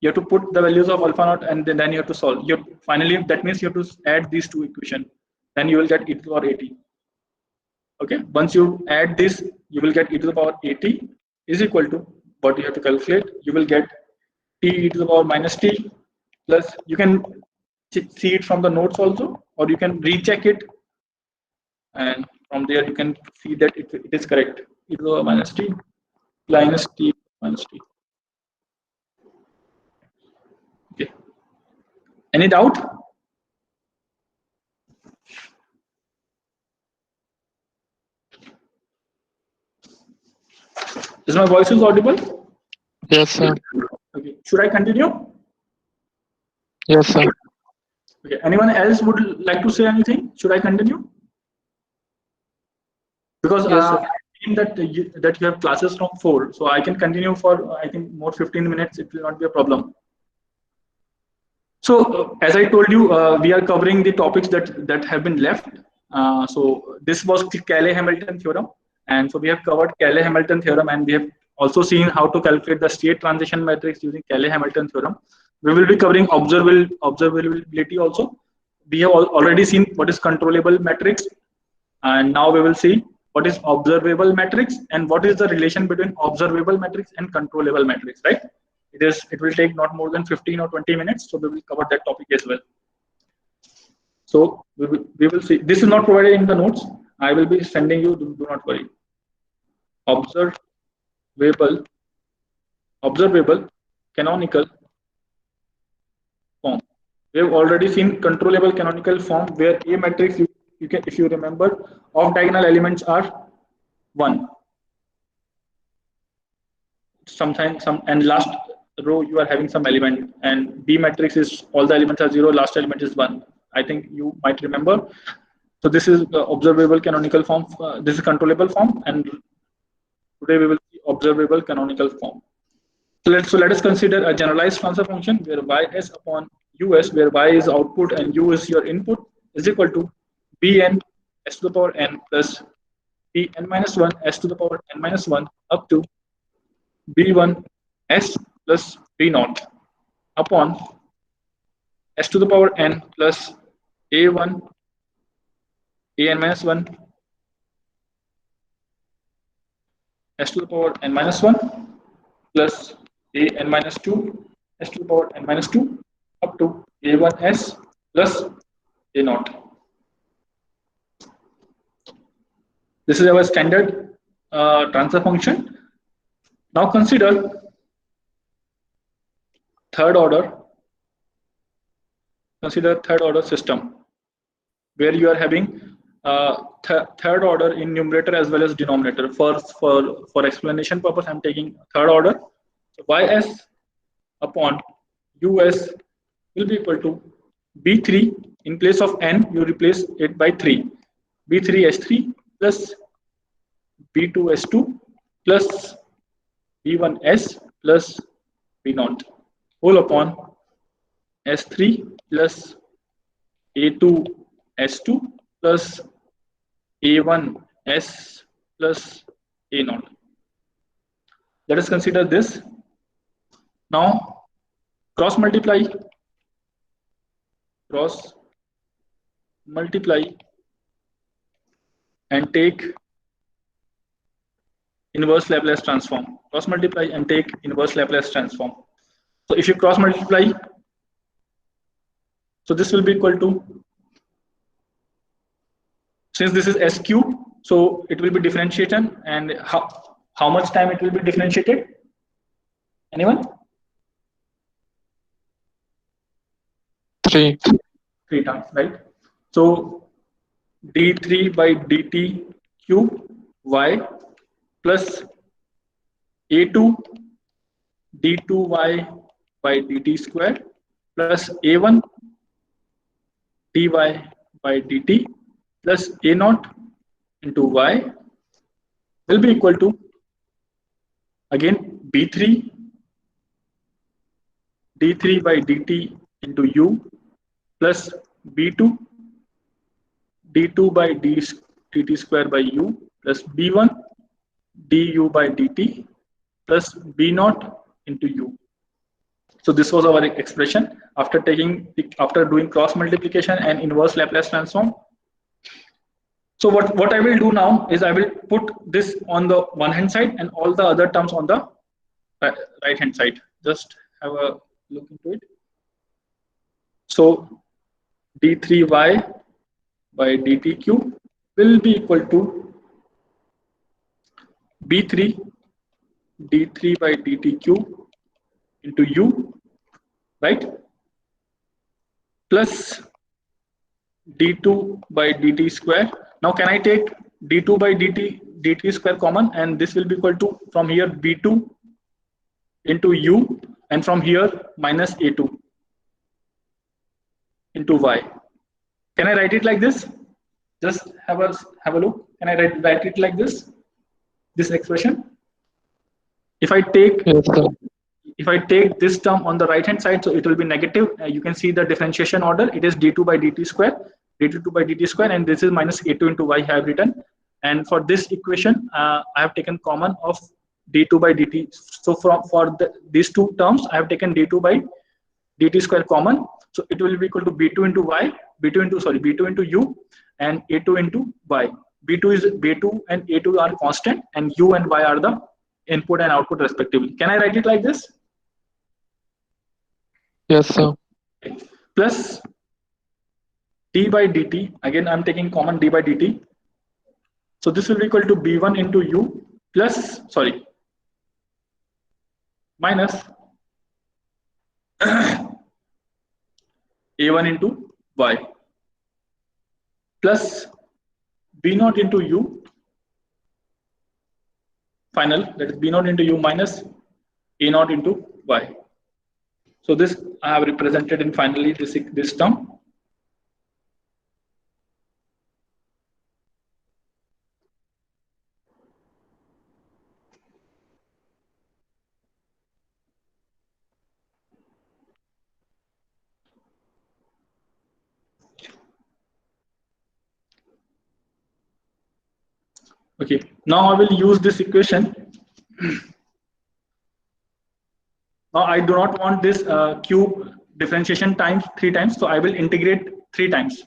You have to put the values of alpha naught and then you have to solve. Finally, that means you have to add these two equations. Then you will get e to the power at. Okay. Once you add this, you will get e to the power at is equal to what you have to calculate. You will get t e to the power minus t plus. You can see it from the notes also, or you can recheck it, and from there you can see that it is correct. E to the power minus t minus t. Okay. Any doubt? Is my voice is audible? Yes, sir. Okay. Should I continue? Yes, sir. Okay. Anyone else would like to say anything? Should I continue? Because Yes, sir. I think that you have classes from 4, so I can continue for I think more 15 minutes. It will not be a problem. So as I told you, we are covering the topics that have been left. So this was Cayley-Hamilton theorem, and so we have covered Cayley-Hamilton theorem, and we have also seen how to calculate the state transition matrix using Cayley-Hamilton theorem. We will be covering observability also. We have already seen what is controllable matrix, and now we will see what is observable matrix and what is the relation between observable matrix and controllable matrix, right? It will take not more than 15 or 20 minutes, so we will cover that topic as well. So we will see. This is not provided in the notes. I will be sending you. Do not worry. Observable canonical form. We have already seen controllable canonical form where A matrix, you can, if you remember, off diagonal elements are 1. Sometimes and last row you are having some element, and B matrix is all the elements are 0, last element is 1. I think you might remember. So this is the observable canonical form. This is controllable form, and today we will see observable canonical form. So let us consider a generalized transfer function where ys upon us, where y is output and u is your input, is equal to bn s to the power n plus bn minus 1 s to the power n minus 1 up to b1 s plus b naught upon s to the power n plus a1 an minus 1 s to the power n minus 1 plus an minus 2 s to the power n minus 2 up to a1s plus a naught. This is our standard transfer function. Now consider third order system where you are having third order in numerator as well as denominator. For explanation purpose, I'm taking third order. So ys upon us will be equal to b3. In place of n, you replace it by 3. b3s3 plus b2s2 plus b1s plus b0 whole upon s3 plus a2s2 plus a1s plus a0. Let us consider this. Now cross multiply and take inverse Laplace transform. Cross multiply and take inverse Laplace transform. So if you cross multiply, so this will be equal to, since this is s cube, so it will be differentiation. And how much time it will be differentiated? Anyone? 3 times, right? So d3 by dt cube y plus a2 d2y by dt square plus a1 dy by dt plus a0 into y will be equal to, again, d3 by dt into u plus b2 d2 by dt square by u plus b1 du by dt plus B naught into U. So this was our expression after doing cross multiplication and inverse Laplace transform. So what I will do now is I will put this on the one hand side and all the other terms on the right hand side. Just have a look into it. So d3y by dtq will be equal to b3 d3 by dtq into u, right, plus d2 by dt square. Now can I take d2 by dt square common, and this will be equal to, from here, b2 into u, and from here minus a2 into y. Can I write it like this? Just have a look. Can I write it like this expression? If I take Yes, sir. If I take this term on the right hand side, so it will be negative. You can see the differentiation order. It is d2 by dt square, d2 by dt square, and this is minus a2 into y I have written. And for this equation, I have taken common of d2 by dt. So for these two terms, I have taken d2 by dt square common. So it will be equal to b2 into y, b2 into u, and a2 into y. B2 and a2 are constant, and u and y are the input and output respectively. Can I write it like this? Yes, sir. Plus d by dt. Again, I'm taking common d by dt. So this will be equal to b1 into u plus, minus a1 into y plus b0 into u final, that is b0 into u minus a0 into y. So this I have represented in finally this term. Okay, now I will use this equation. Now I do not want this cube differentiation times 3 times, so I will integrate 3 times.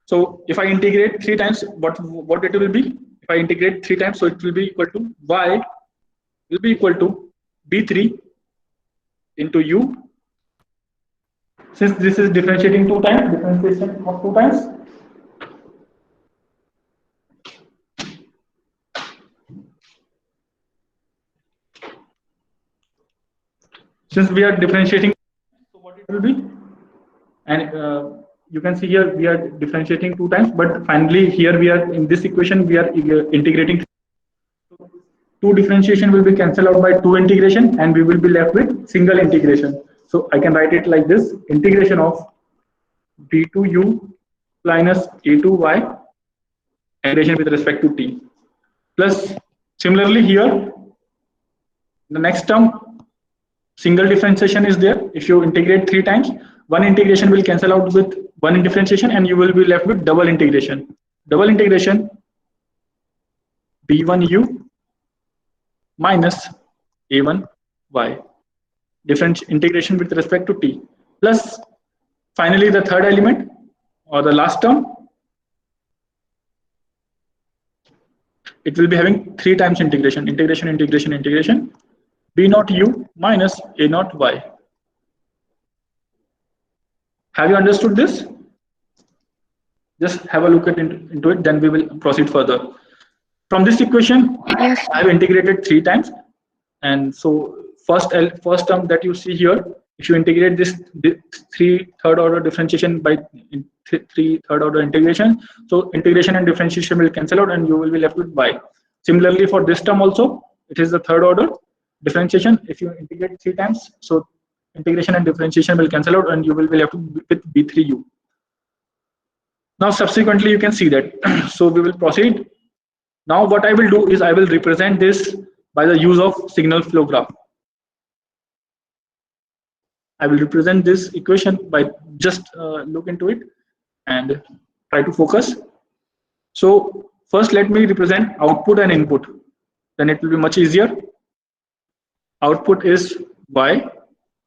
So if I integrate 3 times, what it will be? If I integrate 3 times, so it will be equal to y will be equal to b3 into u. Since this is differentiating 2 times, differentiation of 2 times, since we are differentiating, so what it will be? And you can see here we are differentiating 2 times, but finally here we are in this equation we are integrating. 2 differentiation will be cancelled out by 2 integration, and we will be left with single integration. So I can write it like this: integration of b2u minus a2y integration with respect to t, plus similarly here the next term single differentiation is there. If you integrate 3 times, one integration will cancel out with one differentiation, and you will be left with double integration. Double integration b1u minus a1y, different integration with respect to t, plus finally the third element or the last term, it will be having 3 times integration, b0 u minus a0 y. Have you understood this? Just have a look into it, then we will proceed further. From this equation, Yes. I have integrated 3 times, and so first term that you see here, if you integrate this 3 third order differentiation by 3 third order integration, so integration and differentiation will cancel out, and you will be left with y. Similarly for this term also, it is the third order differentiation. If you integrate 3 times, so integration and differentiation will cancel out, and you will be left with b3u. Now subsequently you can see that. So we will proceed. Now what I will do is I will represent this by the use of signal flow graph. I will represent this equation by just look into it and try to focus. So first let me represent output and input, then it will be much easier. output is y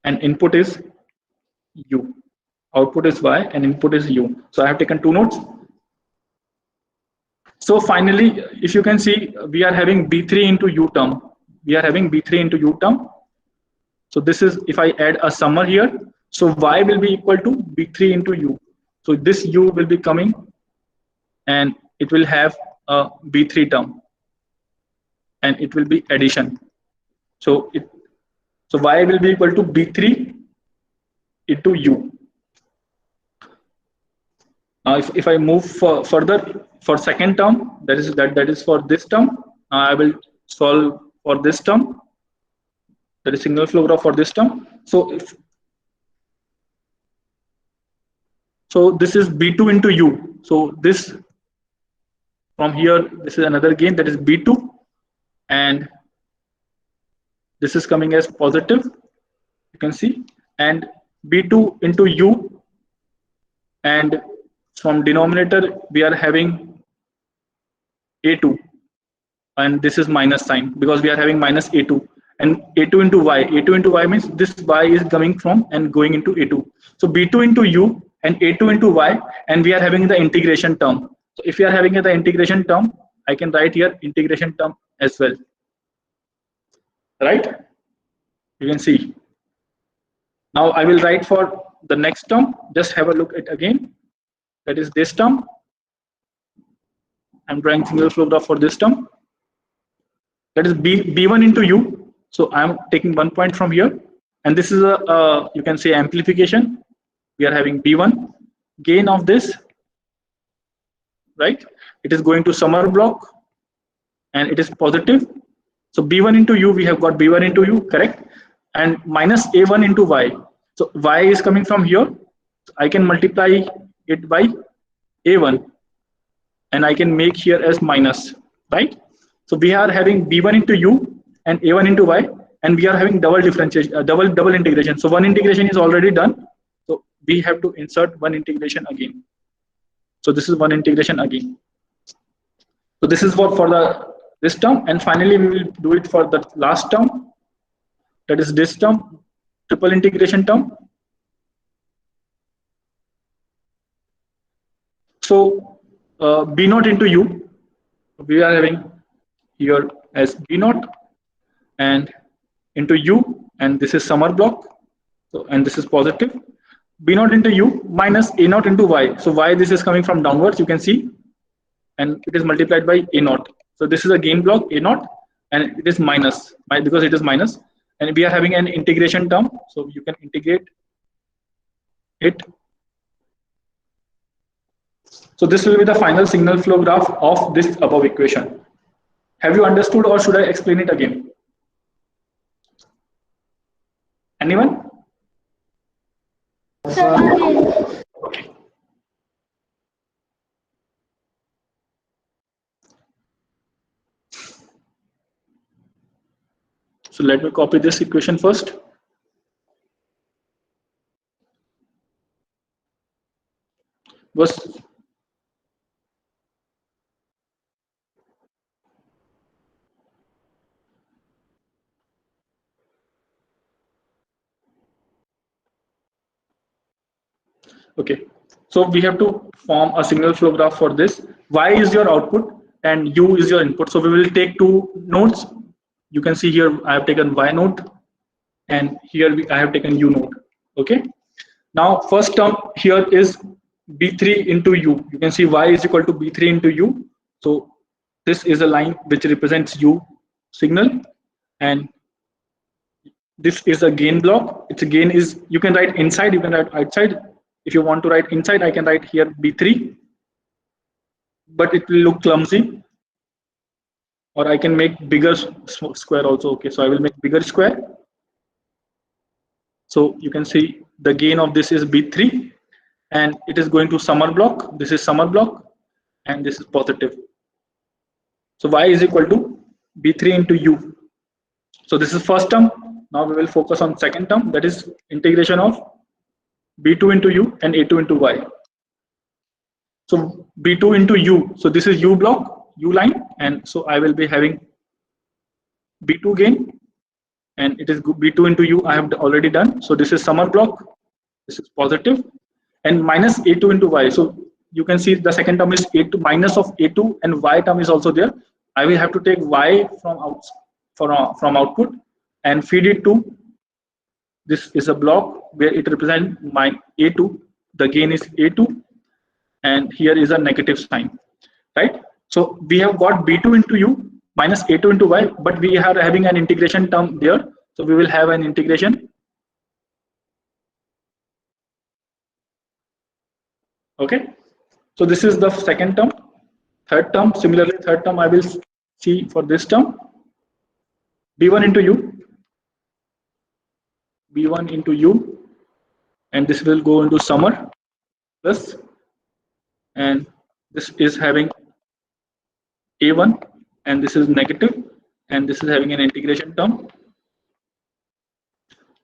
and input is u. Output is y and input is u. So I have taken two nodes. So finally, if you can see, we are having b3 into u term. We are having b3 into u term. So this is, if I add a summer here, so y will be equal to b3 into u. So this u will be coming and it will have a b3 term and it will be addition. So y will be equal to b3 into u. If I move further for second term, that is for this term, I will solve for this term, that is signal flow graph for this term. So this is b2 into u. So this from here, this is another gain, that is b2, and this is coming as positive, you can see, and b2 into u, and from denominator we are having a2, and this is minus sign because we are having minus a2, and a2 into y means this y is coming from and going into a2. So b2 into u and a2 into y, and we are having the integration term. So if we are having the integration term, I can write here integration term as well, right? You can see. Now I will write for the next term. Just have a look at again. That is this term. I'm drawing signal flow graph for this term. That is b1 into u. So I'm taking 1 point from here, and this is a you can say amplification. We are having b1 gain of this, right? It is going to summer block, and it is positive. So b1 into u, we have got b1 into u, correct? And minus a1 into y. So y is coming from here. So I can multiply it by a1, and I can make here as minus, right? So we are having b1 into u and a1 into y, and we are having double differentiation, double integration. So one integration is already done. So we have to insert one integration again. So this is one integration again. So this is what for this term, and finally we will do it for the last term. That is this term, triple integration term. So b naught into u, we are having here as b naught and into u, and this is summer block. So and this is positive. B naught into u minus a naught into y. So y, this is coming from downwards, you can see, and it is multiplied by a naught. So this is a gain block a naught, and it is minus because it is minus, and we are having an integration term. So you can integrate it. So this will be the final signal flow graph of this above equation. Have you understood, or should I explain it again? Anyone? Okay. So let me copy this equation first. Okay, so we have to form a signal flow graph for this. Y is your output and U is your input. So we will take two nodes. You can see here I have taken Y node, and here I have taken U node. Okay. Now first term here is B3 into U. You can see Y is equal to B3 into U. So this is a line which represents U signal, and this is a gain block. Its gain is, you can write inside, you can write outside. If you want to write inside, I can write here B3, but it will look clumsy. Or I can make bigger square also. Okay, so I will make bigger square. So you can see the gain of this is B3, and it is going to summer block. This is summer block, and this is positive. So Y is equal to B3 into U. So this is first term. Now we will focus on second term, that is integration of B2 into U and A2 into Y. So B2 into U, so this is U block, U line, and so I will be having B2 gain, and it is b2 into u. I have already done. So this is summer block. This is positive, and minus a2 into y. So you can see the second term is a2 minus of a2, and y term is also there. I will have to take y from output and feed it to. This is a block where it represents my a2. The gain is a2, and here is a negative sign, right? So we have got b2 into u minus a2 into y, but we are having an integration term there. So we will have an integration. Okay. So this is the second term. Third term, similarly, third term I will see for this term. b1 into u, b1 into u, and this will go into summer plus, and this is having a1, and this is negative, and this is having an integration term.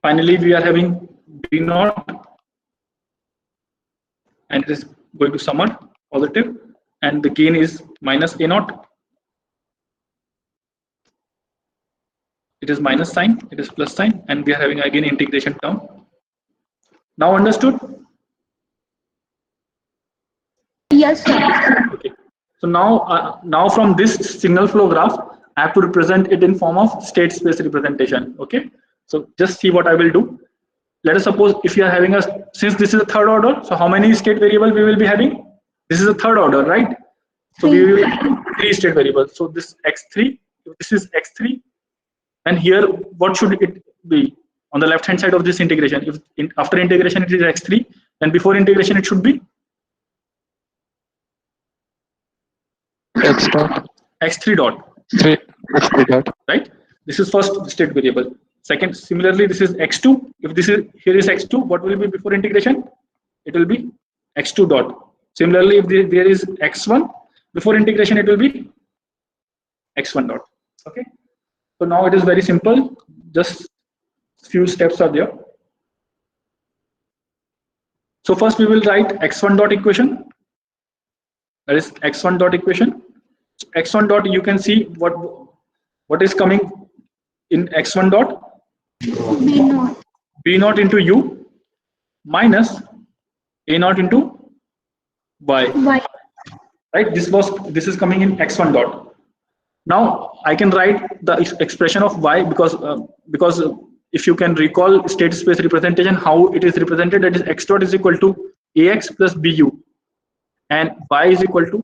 Finally, we are having b0, and it is going to summer positive, and the gain is minus a0. It is minus sign, it is plus sign, and we are having again integration term. Now understood? Yes, sir. Okay. So now from this signal flow graph, I have to represent it in form of state space representation. Okay. So just see what I will do. Let us suppose if you are having since this is a third order, so how many state variables we will be having? This is a third order, right? So we will have 3 state variables. So this x3, this is x3, and here what should it be? On the left hand side of this integration, if after integration it is x3, then before integration it should be X dot. x3 dot. X3 dot. Right? This is first state variable. Second, similarly, this is x2. If this is here is x2, what will be before integration? It will be x2 dot. Similarly, if there is x1, before integration it will be x1 dot. Okay. So now it is very simple. Just few steps are there. So first we will write x1 dot equation. That is x1 dot equation. X1 dot, you can see what is coming in x1 dot. B0. b0 into u minus a0 into y. Y. Right? This is coming in x1 dot. Now I can write the expression of y because if you can recall state space representation, how it is represented, that is x dot is equal to ax plus bu, and y is equal to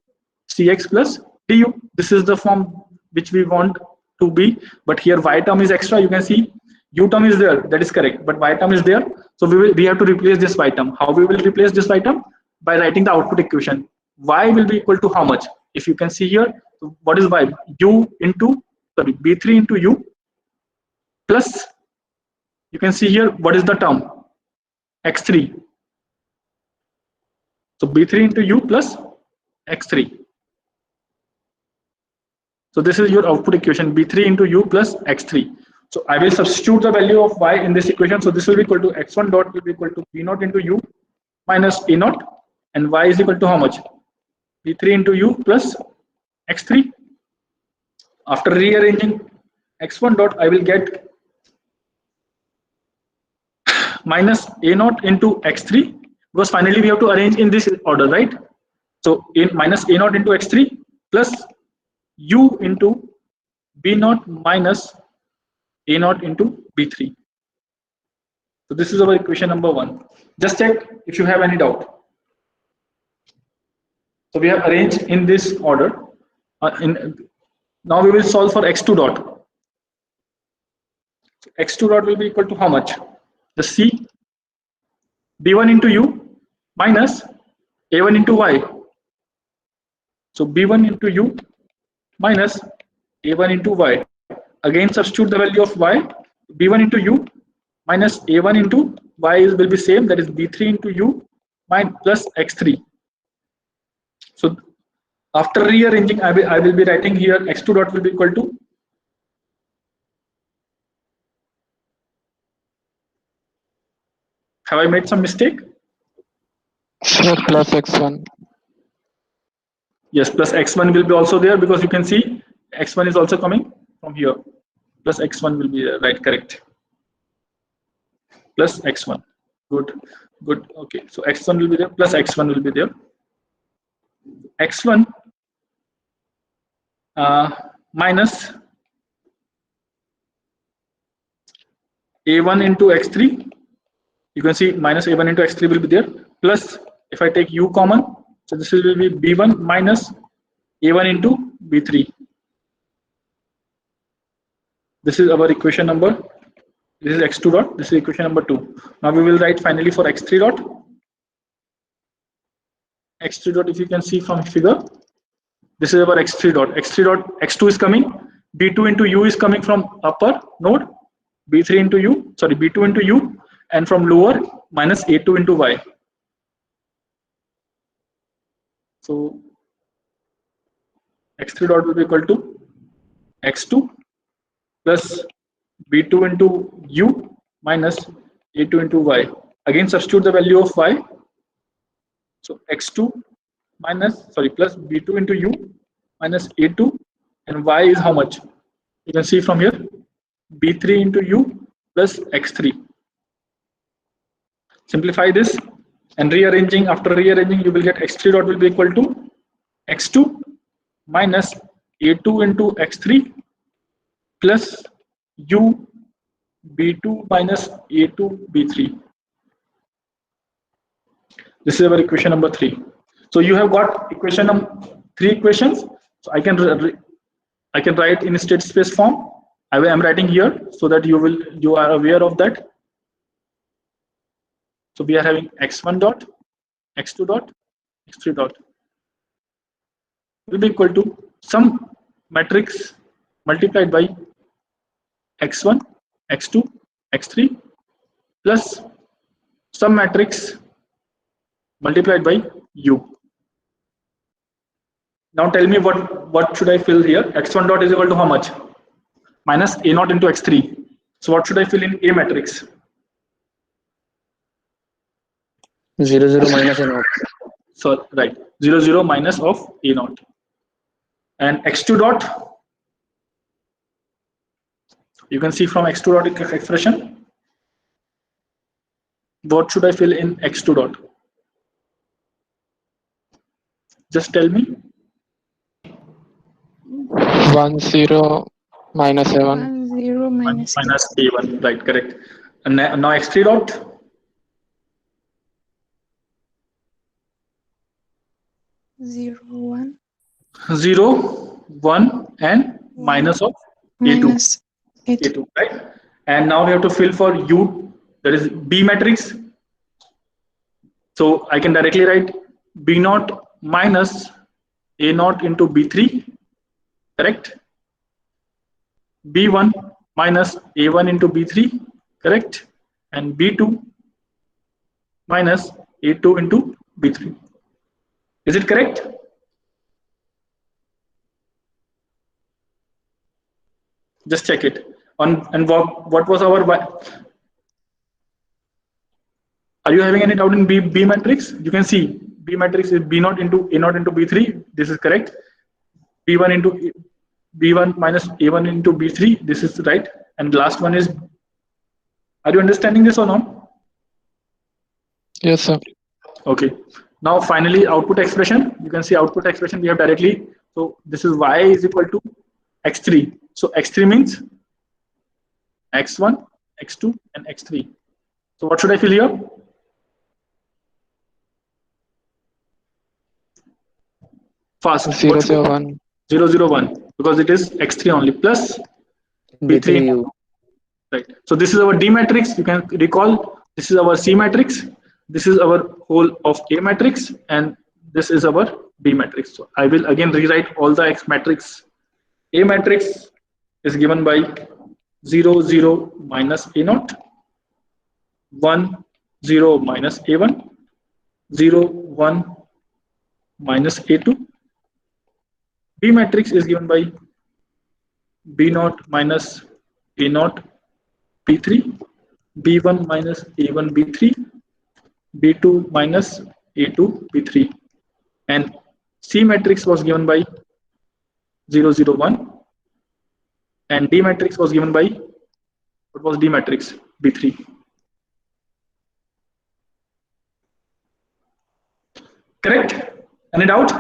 cx plus du. This is the form which we want to be, but here y term is extra. You can see u term is there, that is correct, but y term is there. So we have to replace this y term. How we will replace this y term? By writing the output equation. Y will be equal to how much? If you can see here, what is y? U into b3 into u plus, you can see here what is the term? x3. So b3 into u plus x3. So this is your output equation, b3 into u plus x3. So I will substitute the value of y in this equation. So this will be equal to x1 dot will be equal to b0 into u minus a0, and y is equal to how much? b3 into u plus x3. After rearranging x1 dot, I will get minus a0 into x3, because finally we have to arrange in this order, right? So in minus a0 into x3 plus u into b0 minus a0 into b3. So this is our equation number 1. Just check if you have any doubt. So we have arranged in this order. Now we will solve for x2 dot. X2 dot will be equal to how much? The c b1 into u minus a1 into y. So b1 into u minus a1 into y. Again substitute the value of y. b1 into u minus a1 into y will be same, that is b3 into u plus x3. So after rearranging, I will be writing here x2 dot will be equal to have I made some mistake? Sir, plus x1. Yes, plus x1 will be also there, because you can see x1 is also coming from here. plus x1 will be there, right? Correct. Plus x1. Good. Okay, so x1 will be there, plus x1 will be there. x1 minus a1 into x3. You can see minus a1 into x3 will be there, plus if I take u common, so this will be b1 minus a1 into b3. This is our equation number. This is x2 dot. This is equation number 2. Now we will write finally for x3 dot. x3 dot, if you can see from figure, this is our x3 dot. x3 dot, x2 is coming, b2 into u is coming from upper node, b3 into u, sorry, b2 into u, and from lower minus a2 into y. So x3 dot will be equal to x2 plus b2 into u minus a2 into y. Again substitute the value of y. So x2 minus, sorry, plus b2 into u minus a2, and y is how much? You can see from here, b3 into u plus x3. Simplify this and rearranging, after rearranging you will get x3 dot will be equal to x2 minus a2 into x3 plus u b2 minus a2 b3. This is our equation number 3. So you have got equation number 3 equations. So I can write in state space form. I am writing here so that you are aware of that. So we are having x1 dot, x2 dot, x3 dot will be equal to some matrix multiplied by x1, x2, x3 plus some matrix multiplied by u. Now tell me what should I fill here? x1 dot is equal to how much? Minus a naught into x3. So what should I fill in A matrix? 0, 0 minus a naught. So right, 0, 0 minus of a naught. And x2 dot, you can see from x2 dot expression. What should I fill in x2 dot? Just tell me. 1 0 minus a1. 0 minus Minus a1, right? Correct. And now x3 dot. 0 1 0, 1 and minus of a2. minus A2, right? And now we have to fill for u, that is B matrix. So I can directly write B naught minus A naught into B3, correct? B1 minus A1 into B3, correct? And B2 minus A2 into B3. Is it correct? Just check it. And what was our y? Are you having any doubt in B matrix? You can see B matrix is B naught into A naught into B3. This is correct. B1 into B1 minus A1 into B3. This is right. And last one is. Are you understanding this or not? Yes, sir. Okay. Now finally output expression. You can see output expression we have directly. So this is y is equal to x3. So x3 means x1, x2, and x3. So what should I fill here? Fast. 0 0 1. 0 0 1 because it is x3 only plus B3. B3U. Right. So this is our D matrix. You can recall this is our C matrix. This is our whole of A matrix, and this is our B matrix. So I will again rewrite all the X matrix. A matrix is given by 0 0 minus A naught, 1 0 minus A1, 0 1 minus A2. B matrix is given by B naught minus A naught B3, B1 minus A1 B3, B2 minus A2 B3, and C matrix was given by 0 0 1, and D matrix was given by, what was D matrix? B3. Correct? Any doubt?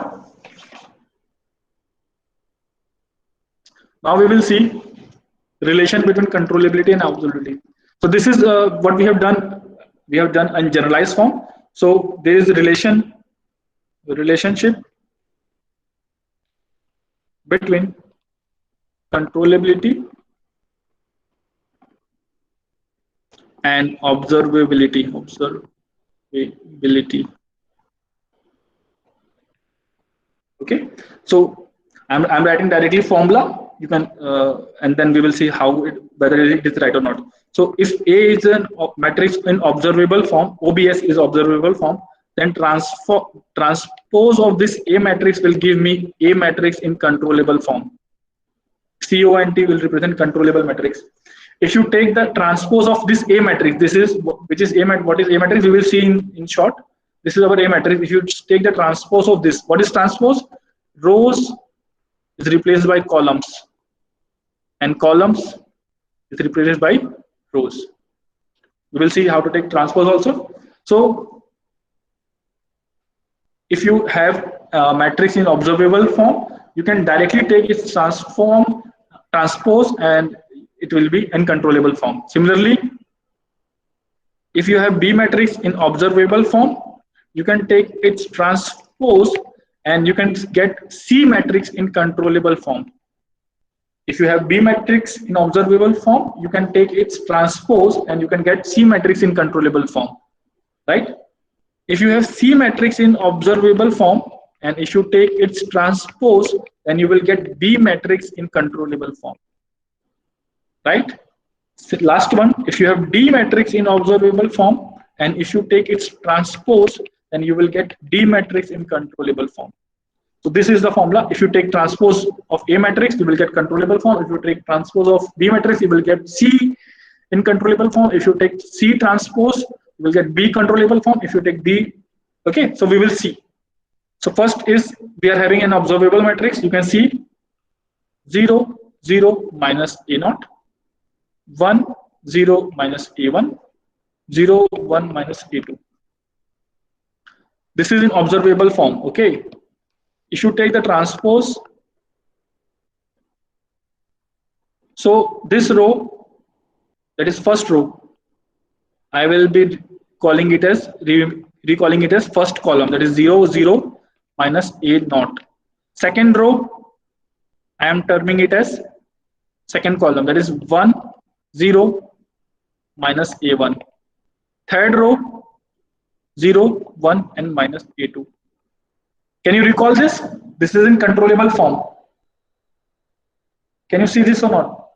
Now we will see relation between controllability and observability. So this is what we have done. We have done in generalized form. So there is a relationship between controllability and observability. Okay, so I'm writing directly formula. You can and then we will see how whether it is right or not. So if A is a matrix in observable form, OBS is observable form, then transpose of this A matrix will give me A matrix in controllable form. CONT will represent controllable matrix. If you take the transpose of this A matrix, this is which is A matrix. What is A matrix? We will see in short. This is our A matrix. If you take the transpose of this, what is transpose? Rows is replaced by columns, and columns is replaced by rows. We will see how to take transpose also. So if you have a matrix in observable form, you can directly take its transpose, and it will be in controllable form. Similarly, if you have B matrix in observable form, you can take its transpose and you can get C matrix in controllable form. If you have B matrix in observable form, you can take its transpose and you can get C matrix in controllable form, right? If you have C matrix in observable form and if you take its transpose, then you will get B matrix in controllable form, right? So last one, if you have D matrix in observable form and if you take its transpose, then you will get D matrix in controllable form. So this is the formula. If you take transpose of A matrix, you will get controllable form. If you take transpose of B matrix, you will get C in controllable form. If you take C transpose, you will get B controllable form. If you take D, okay, so we will see. So first is we are having an observable matrix. You can see 0, 0 minus A naught, 1, 0 minus A1, 0, 1 minus A2. This is in observable form, okay? If you take the transpose, so this row, that is first row, I will be calling it as recalling it as first column, that is 0, 0 minus A naught. Second row, I am terming it as second column, that is 1, 0 minus A1. Third row, 0, 1 and minus A2. Can you recall this? This is in controllable form. Can you see this or not?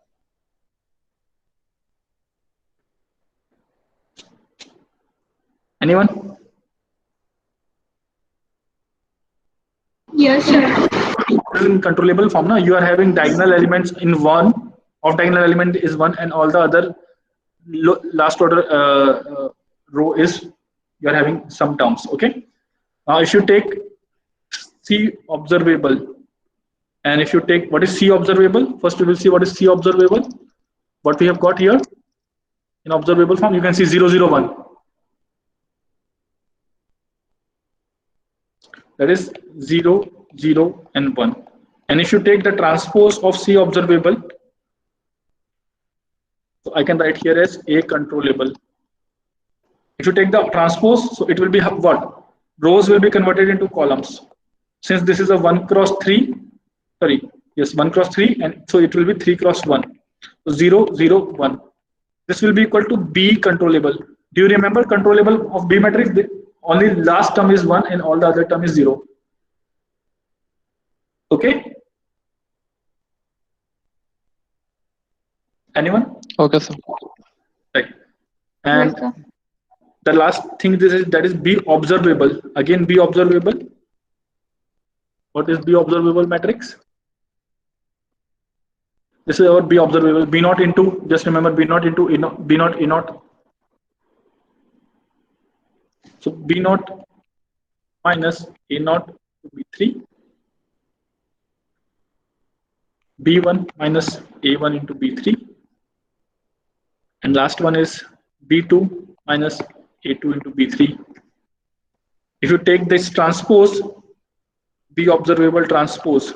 Anyone? Yes, sir. This is in controllable form. Now you are having diagonal elements in one. Of diagonal element is one, and all the other last order row is you are having some terms. Okay. Now if you take C observable, and if you take what is C observable, first we will see what is C observable. What we have got here in observable form, you can see 0, 0, 1. That is 0, 0 and 1. And if you take the transpose of C observable, so I can write here as A controllable. If you take the transpose, so it will be what? Rows will be converted into columns. Since this is a 1 cross 3, sorry, yes, 1 cross 3, and so it will be 3 cross 1. So 0, 0, 1. This will be equal to B controllable. Do you remember controllable of B matrix? The only last term is 1 and all the other term is 0. Okay? Anyone? Okay, sir. Right. And Yes, sir. the last thing that is B observable. Again, B observable. What is B observable matrix? This is our B observable. B naught into, just remember B naught into A naught, B naught, A naught. So B naught minus A naught to B3. B1 minus A1 into B3, and last one is B2 minus A2 into B3. If you take this transpose, the observable transpose,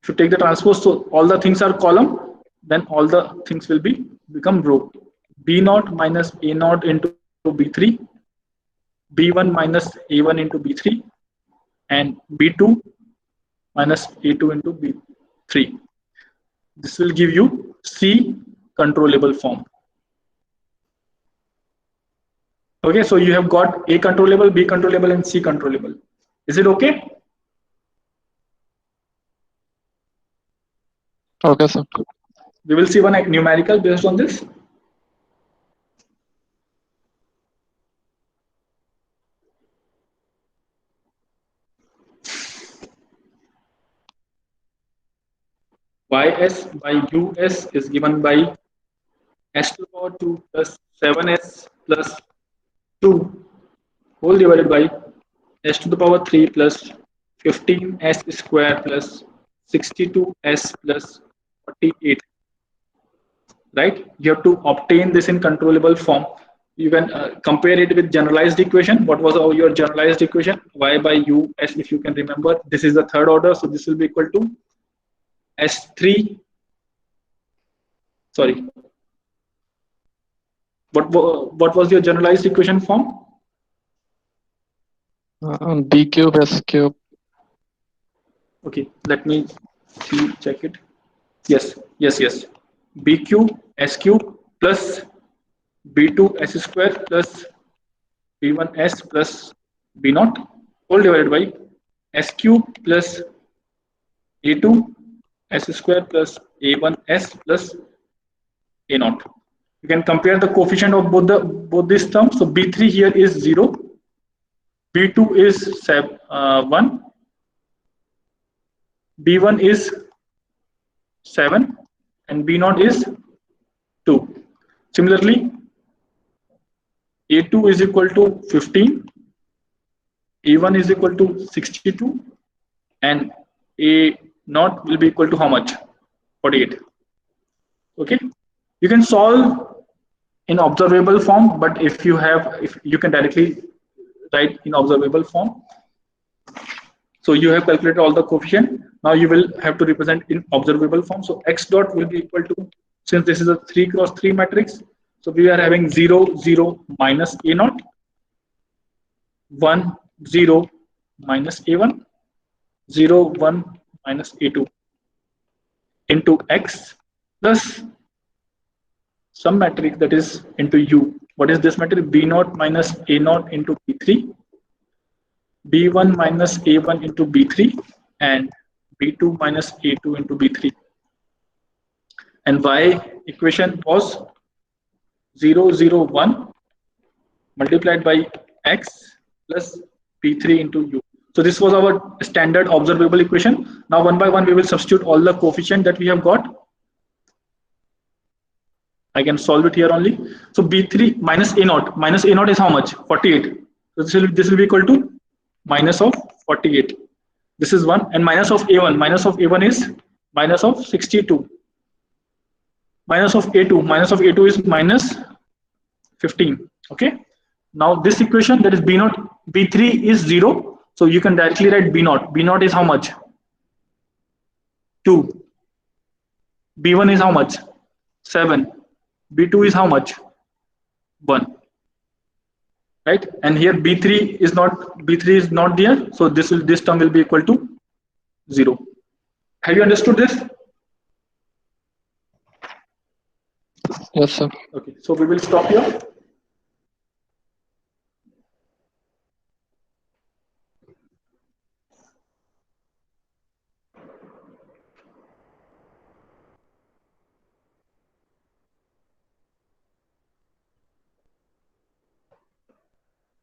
if you take the transpose, so all the things are column, then all the things will become row. B0 minus A0 into B3, B1 minus A1 into B3, and B2 minus A2 into B3. This will give you C controllable form. Okay, so you have got A controllable, B controllable, and C controllable. Is it okay? Okay, sir. We will see one numerical based on this. Ys by us is given by s to the power 2 plus 7s plus 2 whole divided by s to the power 3 plus 15s square plus 62s plus 48. Right? You have to obtain this in controllable form. You can compare it with generalized equation. What was your generalized equation? Y by us, if you can remember, this is the third order, so this will be equal to S3. Sorry. What was your generalized equation form? B cube S cube. Okay, let me check it. Yes. B cube S cube plus B2 S square plus B1 S plus B0 whole divided by S cube plus A2 S square plus A1 S plus A0. You can compare the coefficient of both these terms. So B3 here is 0, B2 is 1, B1 is 7, and B0 is 2. Similarly, A2 is equal to 15, A1 is equal to 62, and A0 will be equal to how much? 48. Okay, you can solve in observable form, but if you can directly write in observable form. So you have calculated all the coefficient. Now you will have to represent in observable form. So x dot will be equal to, since this is a 3 cross 3 matrix, so we are having 0, 0 minus A0, 1, 0 minus A1, 0, 1 minus A2 into x plus some matrix that is into U. What is this matrix? B0 minus A0 into B3, B1 minus A1 into B3, and B2 minus A2 into B3. And Y equation was 0, 0, 1 multiplied by x plus B3 into U. So this was our standard observable equation. Now one by one we will substitute all the coefficient that we have got. I can solve it here only. So B3 minus A0. Minus A0 is how much? 48. So this will be equal to minus of 48. This is 1. And minus of A1. Minus of A1 is minus of 62. Minus of A2. Minus of A2 is minus 15. Okay. Now this equation, that is B0. B3 is 0. So you can directly write B0. B0 is how much? 2. B1 is how much? 7. B2 is how much? 1. Right? And here B3 is not there. So this term will be equal to 0. Have you understood this? Yes, sir. Okay. So we will stop here.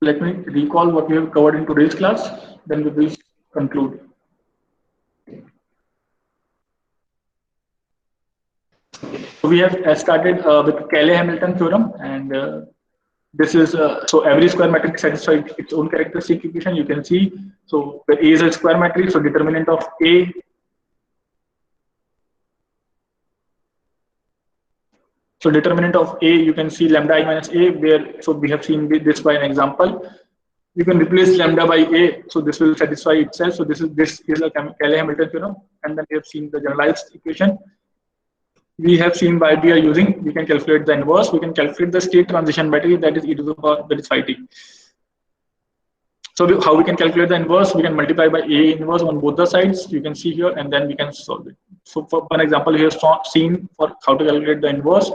Let me recall what we have covered in today's class, then we will conclude. So we have started with Cayley-Hamilton theorem, and this is so every square matrix satisfies its own characteristic equation. You can see, so the A is a square matrix, so determinant of A So determinant of A, you can see lambda I minus A, where, so we have seen this by an example. You can replace lambda by A, so this will satisfy itself. So this is a Cayley-Hamilton theorem, and then we have seen the generalized equation. We have seen why we are using. We can calculate the inverse. We can calculate the state transition matrix, that is e to the power, that is phi t. So how we can calculate the inverse? We can multiply by A inverse on both the sides. You can see here, and then we can solve it. So for one example, here seen for how to calculate the inverse.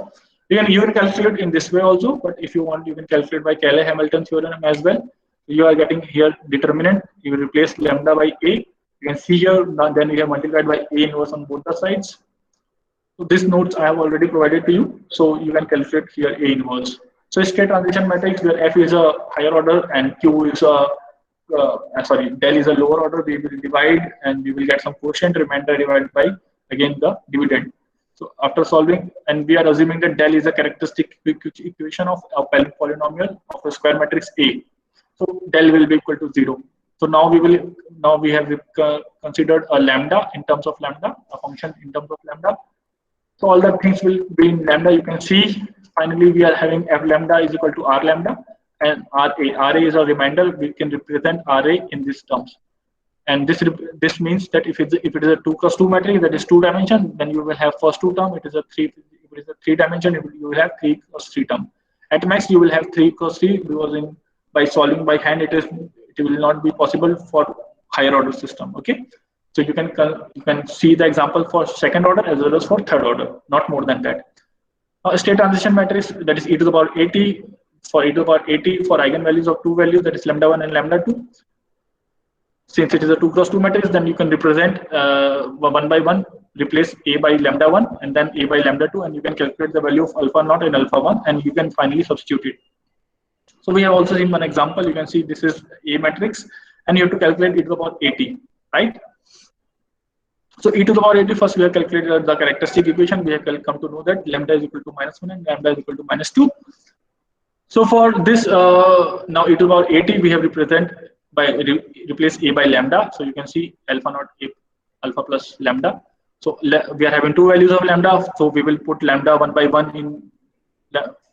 You can even calculate in this way also, but if you want, you can calculate by Cayley-Hamilton theorem as well. You are getting here determinant. You will replace lambda by A. You can see here. Now then we have multiplied by A inverse on both the sides. So these notes I have already provided to you. So you can calculate here A inverse. So state transition matrix where F is a higher order and Q is a del is a lower order. We will divide and we will get some quotient, remainder divided by again the dividend. So after solving, and we are assuming that del is a characteristic equation of a polynomial of a square matrix A. So del will be equal to 0. So now we have considered a lambda in terms of lambda, a function in terms of lambda. So all the things will be in lambda. You can see finally we are having f lambda is equal to r lambda and RA. RA is a remainder. We can represent RA in these terms. And this means that if it is a 2 cross 2 matrix, that is 2 dimension, then you will have first 2 term. It is a 3 dimension. You will have 3 cross 3 term. At max you will have 3 cross 3 because by solving by hand it will not be possible for higher order system. Okay. So you can see the example for second order as well as for third order, not more than that. A state transition matrix, that is e to the power 80 for e to the power 80 for eigenvalues of two values, that is lambda 1 and lambda 2. Since it is a 2 cross 2 matrix, then you can represent 1 by 1, replace A by lambda 1 and then A by lambda 2, and you can calculate the value of alpha naught and alpha 1, and you can finally substitute it. So we have also seen one example. You can see this is A matrix, and you have to calculate e to the power 80, right? So e to the power 80, first we have calculated the characteristic equation. We have come to know that lambda is equal to -1 and lambda is equal to -2. So for this, now e to the power 80, we have replace A by lambda. So you can see alpha naught A alpha plus lambda. So we are having two values of lambda. So we will put lambda 1 by 1 in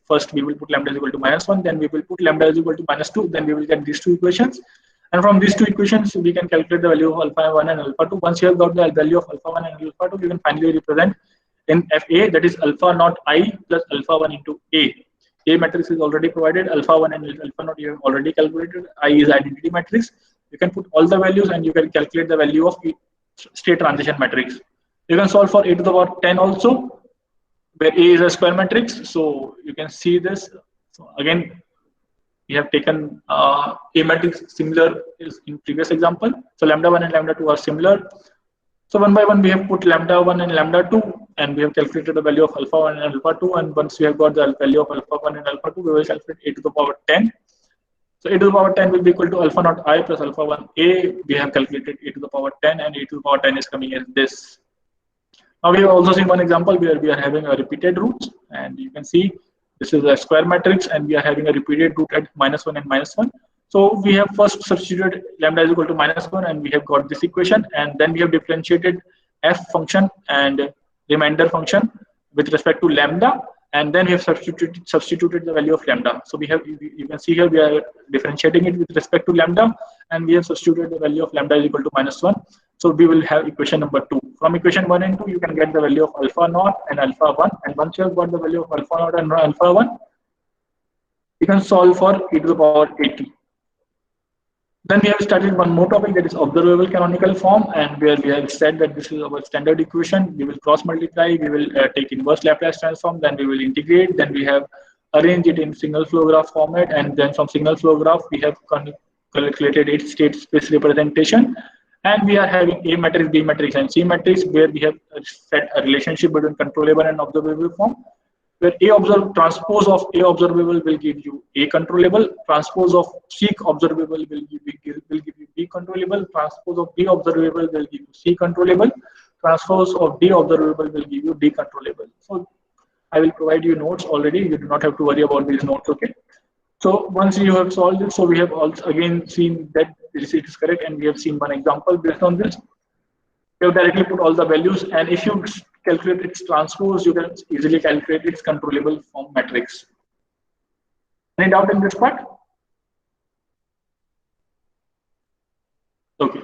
first we will put lambda is equal to -1, then we will put lambda is equal to -2, then we will get these two equations. And from these two equations, we can calculate the value of alpha 1 and alpha 2. Once you have got the value of alpha 1 and alpha 2, you can finally represent in FA, that is alpha naught I plus alpha 1 into A. A matrix is already provided, alpha 1 and alpha naught you have already calculated. I is identity matrix. You can put all the values and you can calculate the value of state transition matrix. You can solve for a to the power 10 also, where A is a square matrix. So you can see this. So again, we have taken A matrix similar is in previous example. So lambda 1 and lambda 2 are similar. So one by one we have put lambda 1 and lambda 2, and we have calculated the value of alpha 1 and alpha 2. And once we have got the value of alpha 1 and alpha 2, we will calculate a to the power 10. So a to the power 10 will be equal to alpha naught I plus alpha 1 A. We have calculated a to the power 10, and a to the power 10 is coming as this. Now we have also seen one example where we are having a repeated roots, and you can see this is a square matrix, and we are having a repeated root at -1 and -1. So we have first substituted lambda is equal to -1, and we have got this equation, and then we have differentiated f function and remainder function with respect to lambda, and then we have substituted the value of lambda. So we have, you can see here we are differentiating it with respect to lambda, and we have substituted the value of lambda is equal to -1. So we will have equation number 2. From equation 1 and 2, you can get the value of alpha naught and alpha 1. And once you have got the value of alpha naught and alpha 1, you can solve for e to the power 80. Then we have started one more topic, that is observable canonical form, and where we have said that this is our standard equation. We will cross multiply, we will take inverse Laplace transform, then we will integrate, then we have arranged it in signal flow graph format, and then from signal flow graph we have calculated its state space representation. And we are having A matrix, B matrix, and C matrix, where we have set a relationship between controllable and observable form, where transpose of A observable will give you A controllable, transpose of C observable will give you B controllable, transpose of B observable will give you C controllable, transpose of D observable will give you D controllable. So I will provide you notes already. You do not have to worry about these notes, okay? So once you have solved it, so we have also again seen that this is correct, and we have seen one example based on this. We have directly put all the values, and if you calculate its transpose, you can easily calculate its controllable form matrix. Any doubt in this part? Okay.